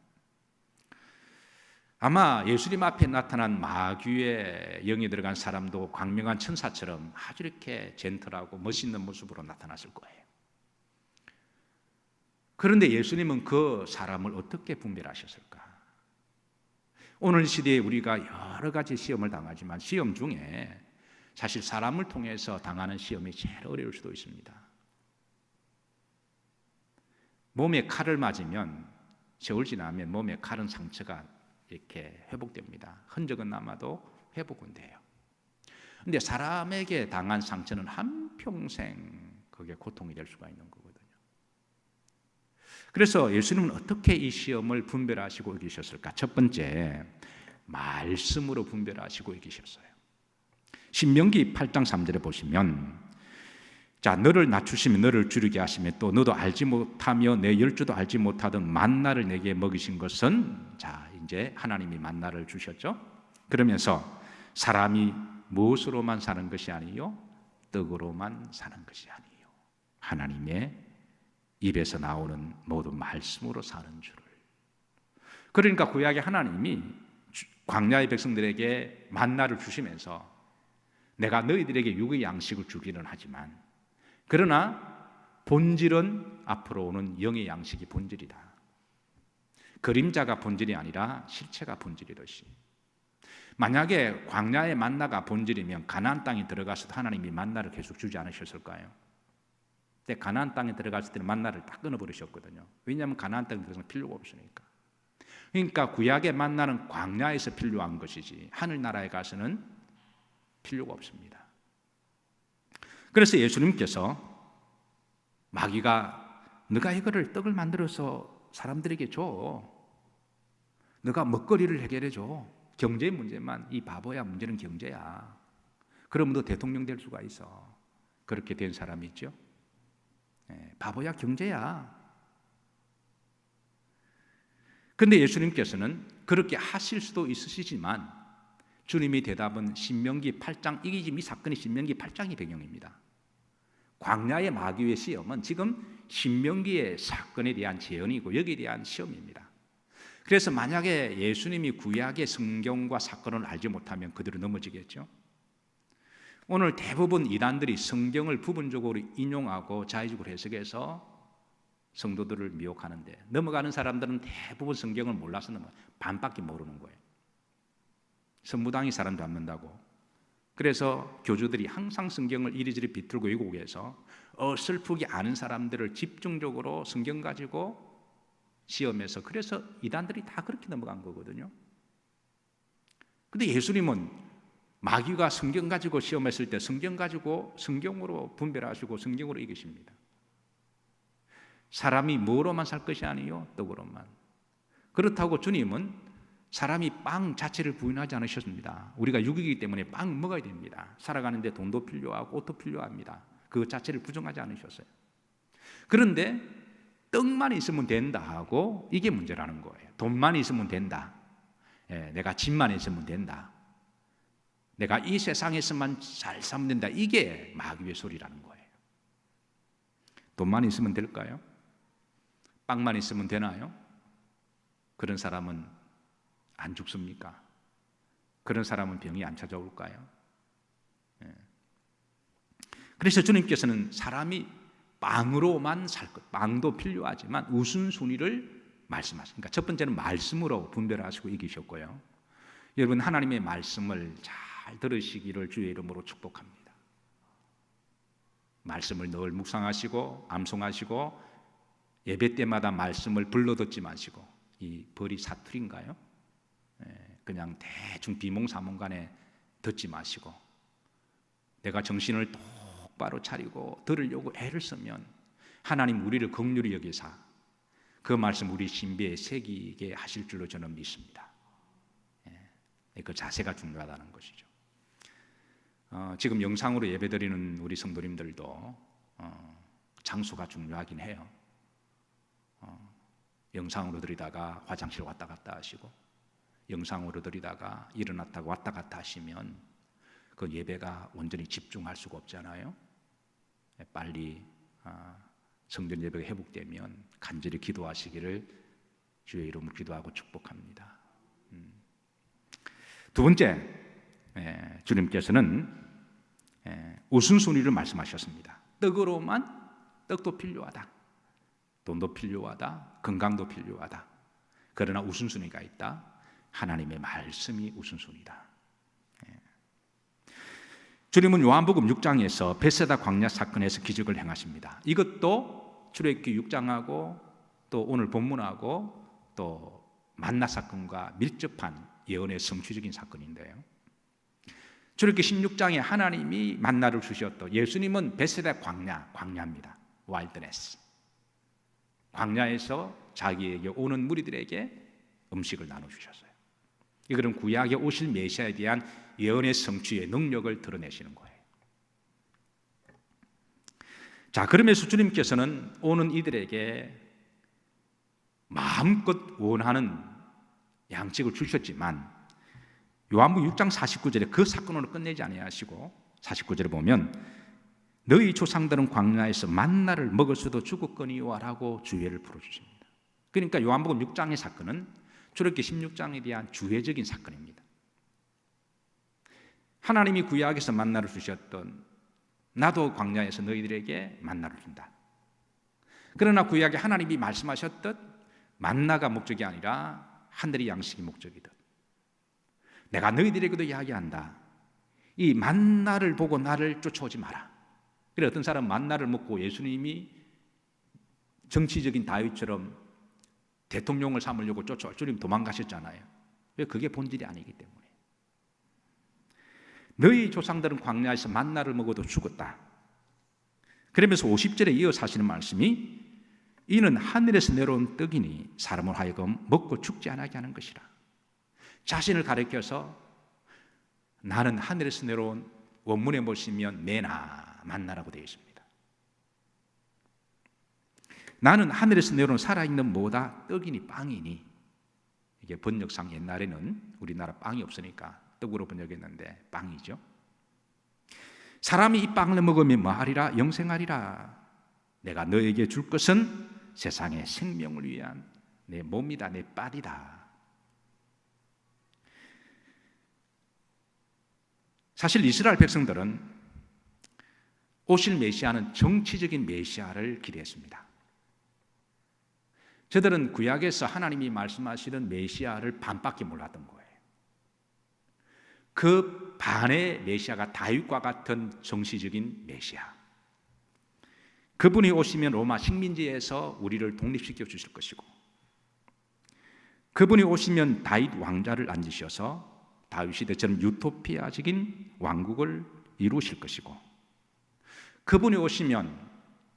아마 예수님 앞에 나타난 마귀의 영이 들어간 사람도 광명한 천사처럼 아주 이렇게 젠틀하고 멋있는 모습으로 나타났을 거예요. 그런데 예수님은 그 사람을 어떻게 분별하셨을까? 오늘 시대에 우리가 여러 가지 시험을 당하지만 시험 중에 사실 사람을 통해서 당하는 시험이 제일 어려울 수도 있습니다. 몸에 칼을 맞으면 세월 지나면 몸에 칼은 상처가 이렇게 회복됩니다. 흔적은 남아도 회복은 돼요. 그런데 사람에게 당한 상처는 한평생 그게 고통이 될 수가 있는 거거든요. 그래서 예수님은 어떻게 이 시험을 분별하시고 이기셨을까? 첫 번째, 말씀으로 분별하시고 이기셨어요. 신명기 8장 3절에 보시면 자, 너를 낮추시며 너를 줄이게 하시며 또 너도 알지 못하며 내 열조도 알지 못하던 만나를 내게 먹이신 것은, 자, 이제 하나님이 만나를 주셨죠. 그러면서 사람이 무엇으로만 사는 것이 아니요 떡으로만 사는 것이 아니요 하나님의 입에서 나오는 모든 말씀으로 사는 줄을. 그러니까 구약의 하나님이 광야의 백성들에게 만나를 주시면서 내가 너희들에게 육의 양식을 주기는 하지만 그러나 본질은 앞으로 오는 영의 양식이 본질이다. 그림자가 본질이 아니라 실체가 본질이듯이, 만약에 광야의 만나가 본질이면 가나안 땅에 들어가서도 하나님이 만나를 계속 주지 않으셨을까요? 근데 가나안 땅에 들어갔을 때는 만나를 다 끊어버리셨거든요. 왜냐하면 가나안 땅에 들어가서 필요가 없으니까. 그러니까 구약의 만나는 광야에서 필요한 것이지 하늘나라에 가서는 필요가 없습니다. 그래서 예수님께서 마귀가 너가 이거를 떡을 만들어서 사람들에게 줘, 너가 먹거리를 해결해 줘, 경제 문제만, 이 바보야, 문제는 경제야, 그러면 너 대통령 될 수가 있어. 그렇게 된 사람이 있죠. 바보야, 경제야. 그런데 예수님께서는 그렇게 하실 수도 있으시지만 주님의 대답은 신명기 8장, 이게 지금 이 사건이 신명기 8장이 배경입니다. 광야의 마귀의 시험은 지금 신명기의 사건에 대한 재현이고 여기에 대한 시험입니다. 그래서 만약에 예수님이 구약의 성경과 사건을 알지 못하면 그대로 넘어지겠죠. 오늘 대부분 이단들이 성경을 부분적으로 인용하고 자의적으로 해석해서 성도들을 미혹하는데, 넘어가는 사람들은 대부분 성경을 몰라서 반밖에 모르는 거예요. 선무당이 사람 잡는다고, 그래서 교주들이 항상 성경을 이리저리 비틀고 왜곡해서 어설프게 아는 사람들을 집중적으로 성경 가지고 시험해서, 그래서 이단들이 다 그렇게 넘어간 거거든요. 근데 예수님은 마귀가 성경 가지고 시험했을 때 성경 가지고 성경으로 분별하시고 성경으로 이기십니다. 사람이 뭐로만 살 것이 아니요 떡으로만. 그렇다고 주님은 사람이 빵 자체를 부인하지 않으셨습니다. 우리가 육이기 때문에 빵 먹어야 됩니다. 살아가는데 돈도 필요하고 옷도 필요합니다. 그 자체를 부정하지 않으셨어요. 그런데 떡만 있으면 된다 하고, 이게 문제라는 거예요. 돈만 있으면 된다, 내가 집만 있으면 된다, 내가 이 세상에서만 잘 살면 된다, 이게 마귀의 소리라는 거예요. 돈만 있으면 될까요? 빵만 있으면 되나요? 그런 사람은 안 죽습니까? 그런 사람은 병이 안 찾아올까요? 그래서 주님께서는 사람이 빵으로만 살 것, 빵도 필요하지만 우선순위를 말씀하십니다. 그러니까 첫 번째는 말씀으로 분별하시고 이기셨고요. 여러분, 하나님의 말씀을 잘 들으시기를 주의 이름으로 축복합니다. 말씀을 늘 묵상하시고 암송하시고 예배 때마다 말씀을 불러 듣지 마시고, 이 벌이 사투리인가요? 그냥 대충 비몽사몽간에 듣지 마시고 내가 정신을 똑바로 차리고 들으려고 애를 쓰면 하나님 우리를 긍휼히 여기사 그 말씀 우리 신비에 새기게 하실 줄로 저는 믿습니다. 그 자세가 중요하다는 것이죠. 지금 영상으로 예배드리는 우리 성도님들도 장소가 중요하긴 해요. 영상으로 드리다가 화장실 왔다 갔다 하시고, 영상으로 드리다가 일어났다가 왔다 갔다 하시면 그 예배가 온전히 집중할 수가 없잖아요. 빨리 성전 예배가 회복되면 간절히 기도하시기를 주의 이름으로 기도하고 축복합니다. 두 번째, 주님께서는 우선순위를 말씀하셨습니다. 떡으로만, 떡도 필요하다, 돈도 필요하다, 건강도 필요하다. 그러나 우선순위가 있다. 하나님의 말씀이 우선순위다. 주님은 요한복음 6장에서 베세다 광야 사건에서 기적을 행하십니다. 이것도 출애굽기 6장하고 또 오늘 본문하고 또 만나 사건과 밀접한 예언의 성취적인 사건인데요. 출애굽기 16장에 하나님이 만나를 주셨던, 예수님은 베세다 광야입니다. 와일드네스. 광야에서 자기에게 오는 무리들에게 음식을 나눠주셨어요. 이거는 구약에 오실 메시아에 대한 예언의 성취의 능력을 드러내시는 거예요. 자, 그러면서 주님께서는 오는 이들에게 마음껏 원하는 양식을 주셨지만 요한복음 6장 49절에 그 사건으로 끝내지 아니하시고 49절에 보면 너희 조상들은 광야에서 만나를 먹을수도 죽었거니와 라고 주예를 풀어주십니다. 그러니까 요한복음 6장의 사건은 출애굽기 16장에 대한 주회적인 사건입니다. 하나님이 구약에서 만나를 주셨던 나도 광야에서 너희들에게 만나를 준다. 그러나 구약에 하나님이 말씀하셨듯 만나가 목적이 아니라 하늘의 양식이 목적이다. 내가 너희들에게도 이야기한다. 이 만나를 보고 나를 쫓아오지 마라. 그래 어떤 사람은 만나를 먹고 예수님이 정치적인 다윗처럼 대통령을 삼으려고 쫓아올 주님 도망가셨잖아요. 왜? 그게 본질이 아니기 때문에. 너희 조상들은 광야에서 만나를 먹어도 죽었다. 그러면서 50절에 이어서 하시는 말씀이 이는 하늘에서 내려온 떡이니 사람을 하여금 먹고 죽지 않게 하는 것이라. 자신을 가리켜서 나는 하늘에서 내려온, 원문에 보시면 메나 만나라고 되어 있습니다. 나는 하늘에서 내려온 살아있는 뭐다? 떡이니 빵이니. 이게 번역상 옛날에는 우리나라 빵이 없으니까 떡으로 번역했는데 빵이죠. 사람이 이 빵을 먹으면 뭐하리라? 영생하리라. 내가 너에게 줄 것은 세상의 생명을 위한 내 몸이다, 내 빨이다. 사실 이스라엘 백성들은 오실 메시아는 정치적인 메시아를 기대했습니다. 저들은 구약에서 하나님이 말씀하시는 메시아를 반밖에 몰랐던 거예요. 그 반의 메시아가 다윗과 같은 정치적인 메시아. 그분이 오시면 로마 식민지에서 우리를 독립시켜 주실 것이고, 그분이 오시면 다윗 왕자를 앉으셔서 다윗 시대처럼 유토피아적인 왕국을 이루실 것이고, 그분이 오시면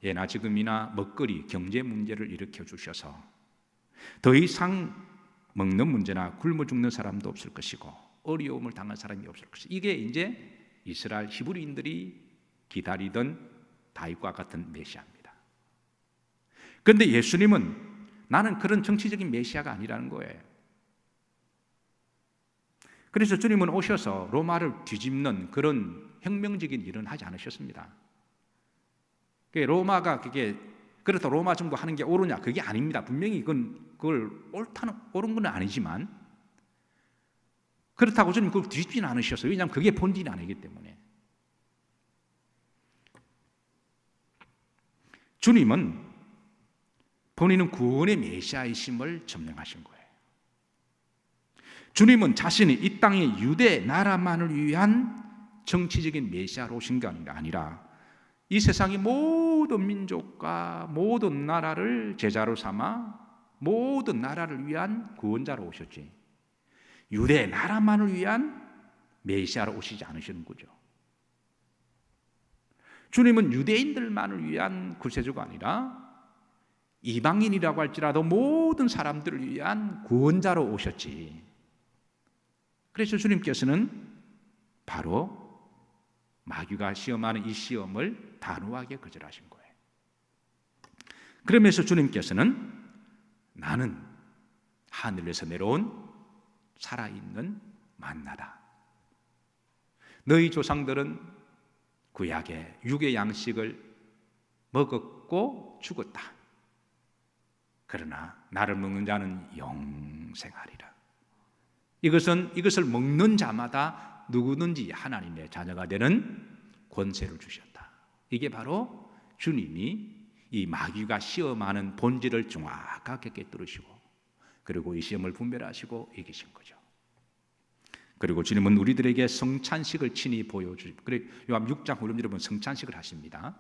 예나 지금이나 먹거리, 경제 문제를 일으켜 주셔서 더 이상 먹는 문제나 굶어 죽는 사람도 없을 것이고 어려움을 당한 사람이 없을 것이고, 이게 이제 이스라엘 히브리인들이 기다리던 다윗과 같은 메시아입니다. 그런데 예수님은 나는 그런 정치적인 메시아가 아니라는 거예요. 그래서 주님은 오셔서 로마를 뒤집는 그런 혁명적인 일은 하지 않으셨습니다. 로마가 그게 그렇다 로마 정부 하는 게 옳으냐? 그게 아닙니다. 분명히 그걸 옳은 건 아니지만 그렇다고 주님 그걸 뒤집지는 않으셨어요. 왜냐하면 그게 본질이 아니기 때문에. 주님은 본인은 구원의 메시아이심을 점령하신 거예요. 주님은 자신이 이 땅의 유대 나라만을 위한 정치적인 메시아로 오신 게 아니라 이 세상의 모든 민족과 모든 나라를 제자로 삼아 모든 나라를 위한 구원자로 오셨지, 유대 나라만을 위한 메시아로 오시지 않으시는 거죠. 주님은 유대인들만을 위한 구세주가 아니라 이방인이라고 할지라도 모든 사람들을 위한 구원자로 오셨지. 그래서 주님께서는 바로 마귀가 시험하는 이 시험을 단호하게 거절하신 거예요. 그러면서 주님께서는 나는 하늘에서 내려온 살아있는 만나다. 너희 조상들은 구약의 육의 양식을 먹었고 죽었다. 그러나 나를 먹는 자는 영생하리라. 이것을 먹는 자마다 누구든지 하나님의 자녀가 되는 권세를 주셨다. 이게 바로 주님이 이 마귀가 시험하는 본질을 정확하게 깨뜨리시고, 그리고 이 시험을 분별하시고 이기신 거죠. 그리고 주님은 우리들에게 성찬식을 친히 보여주시고, 그래 요한 6장 후렴 여러분 성찬식을 하십니다.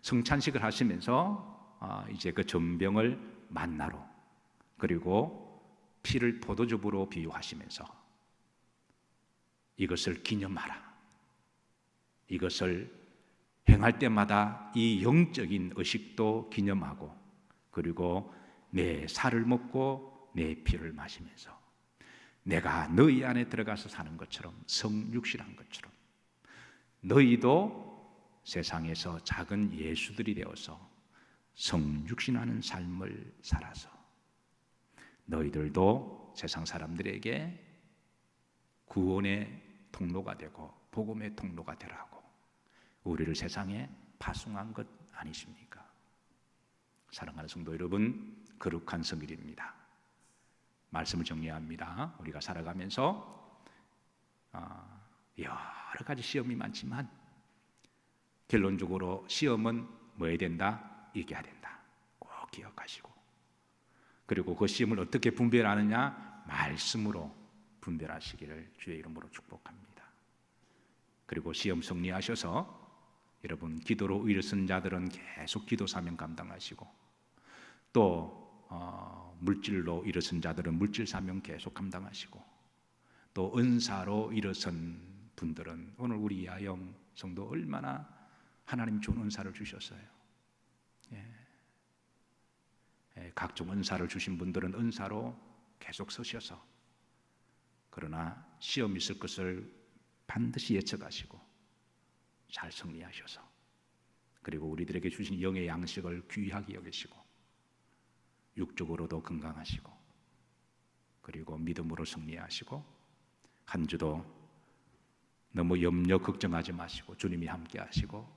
성찬식을 하시면서 이제 그 전병을 만나로, 그리고 피를 포도즙으로 비유하시면서 이것을 기념하라. 이것을 행할 때마다 이 영적인 의식도 기념하고, 그리고 내 살을 먹고 내 피를 마시면서 내가 너희 안에 들어가서 사는 것처럼, 성육신한 것처럼 너희도 세상에서 작은 예수들이 되어서 성육신하는 삶을 살아서 너희들도 세상 사람들에게 구원의 통로가 되고 복음의 통로가 되라고 우리를 세상에 파송한 것 아니십니까? 사랑하는 성도 여러분, 거룩한 성일입니다. 말씀을 정리합니다. 우리가 살아가면서 여러 가지 시험이 많지만 결론적으로 시험은 뭐 해야 된다? 이겨야 된다. 꼭 기억하시고, 그리고 그 시험을 어떻게 분별하느냐? 말씀으로 분별하시기를 주의 이름으로 축복합니다. 그리고 시험 승리하셔서 여러분 기도로 일어선 자들은 계속 기도 사명 감당하시고, 또 물질로 일어선 자들은 물질 사명 계속 감당하시고, 또 은사로 일어선 분들은 오늘 우리 야영 성도 얼마나 하나님 좋은 은사를 주셨어요. 각종 은사를 주신 분들은 은사로 계속 서셔서, 그러나 시험 있을 것을 반드시 예측하시고 잘 승리하셔서, 그리고 우리들에게 주신 영의 양식을 귀하게 여기시고 육적으로도 건강하시고, 그리고 믿음으로 승리하시고, 한 주도 너무 염려 걱정하지 마시고 주님이 함께 하시고,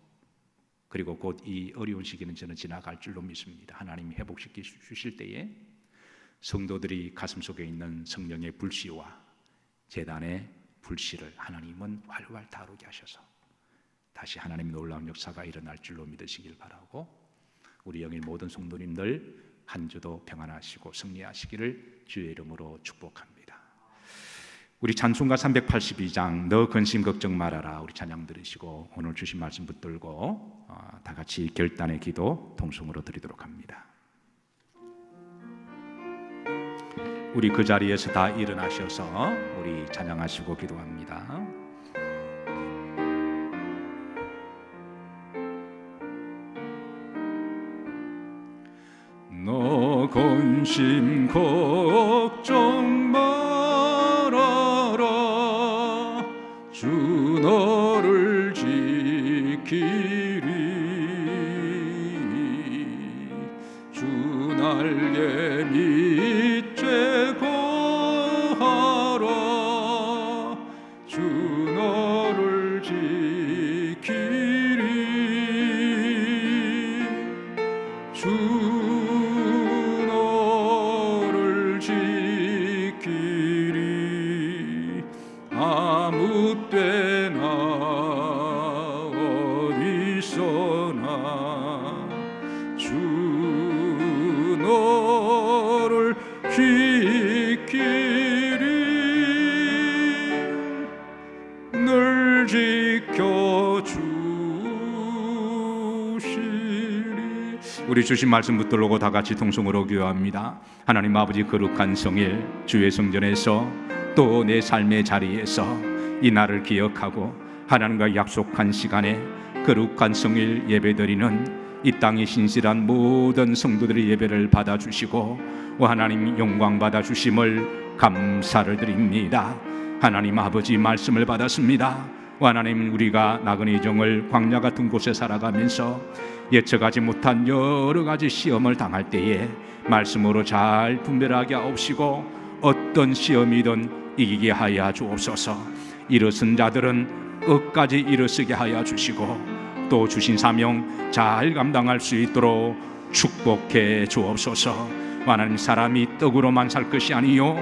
그리고 곧 이 어려운 시기는 저는 지나갈 줄로 믿습니다. 하나님이 회복시켜 주실 때에 성도들이 가슴속에 있는 성령의 불씨와 제단의 불씨를 하나님은 활활 다루게 하셔서 다시 하나님의 놀라운 역사가 일어날 줄로 믿으시길 바라고, 우리 영일 모든 성도님들 한 주도 평안하시고 승리하시기를 주의 이름으로 축복합니다. 우리 찬송가 382장 너 근심 걱정 말아라, 우리 찬양 들으시고 오늘 주신 말씀 붙들고 다 같이 결단의 기도 통성으로 드리도록 합니다. 우리 그 자리에서 다 일어나셔서 우리 찬양하시고 기도합니다. 너 근심 걱정 말아라, 주 너를 지키리, 주 날개 밑에 거하라, 주 너를 지키리, 주 너를 지키리. 아무 때나 어디서나 주 너를 지키리, 늘 지켜주시리. 우리 주신 말씀 붙들고 다 같이 통성으로 기도합니다. 하나님 아버지, 거룩한 성일 주의 성전에서 또 내 삶의 자리에서 이 날을 기억하고 하나님과 약속한 시간에 거룩한 성일 예배드리는 이 땅의 신실한 모든 성도들의 예배를 받아주시고 하나님 영광 받아주심을 감사를 드립니다. 하나님 아버지, 말씀을 받았습니다. 하나님, 우리가 나그네 정을 광야 같은 곳에 살아가면서 예측하지 못한 여러 가지 시험을 당할 때에 말씀으로 잘 분별하게 하옵시고 어떤 시험이든 이기게 하여 주옵소서. 일어선 자들은 끝까지 일어서게 하여 주시고 또 주신 사명 잘 감당할 수 있도록 축복해 주옵소서. 하나님, 사람이 떡으로만 살 것이 아니요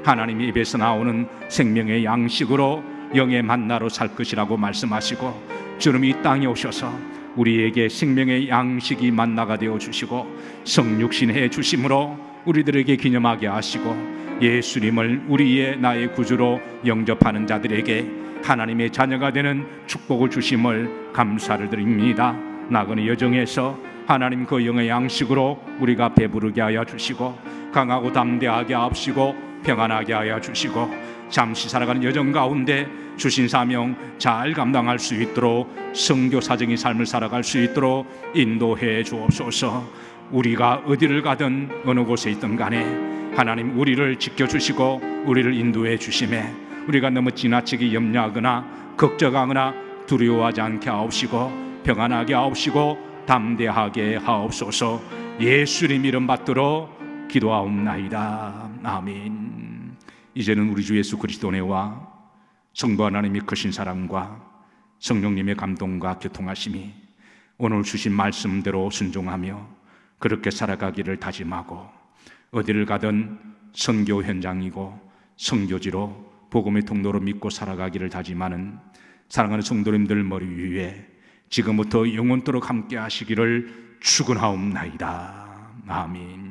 하나님 입에서 나오는 생명의 양식으로 영의 만나로 살 것이라고 말씀하시고, 주님이 이 땅에 오셔서 우리에게 생명의 양식이 만나가 되어 주시고 성육신해 주심으로 우리들에게 기념하게 하시고 예수님을 우리의 나의 구주로 영접하는 자들에게 하나님의 자녀가 되는 축복을 주심을 감사를 드립니다. 나그네 여정에서 하나님 그 영의 양식으로 우리가 배부르게 하여 주시고 강하고 담대하게 하시고 평안하게 하여 주시고 잠시 살아가는 여정 가운데 주신 사명 잘 감당할 수 있도록 선교사적인 삶을 살아갈 수 있도록 인도해 주옵소서. 우리가 어디를 가든 어느 곳에 있든 간에 하나님 우리를 지켜주시고 우리를 인도해 주심에 우리가 너무 지나치게 염려하거나 걱정하거나 두려워하지 않게 하옵시고 평안하게 하옵시고 담대하게 하옵소서. 예수님 이름 받들어 기도하옵나이다. 아멘. 이제는 우리 주 예수 그리스도 은혜와 성부 하나님의 크신 사랑과 성령님의 감동과 교통하심이 오늘 주신 말씀대로 순종하며 그렇게 살아가기를 다짐하고, 어디를 가든 선교 현장이고 선교지로 복음의 통로로 믿고 살아가기를 다짐하는 사랑하는 성도님들 머리 위에 지금부터 영원토록 함께 하시기를 축원하옵나이다. 아멘.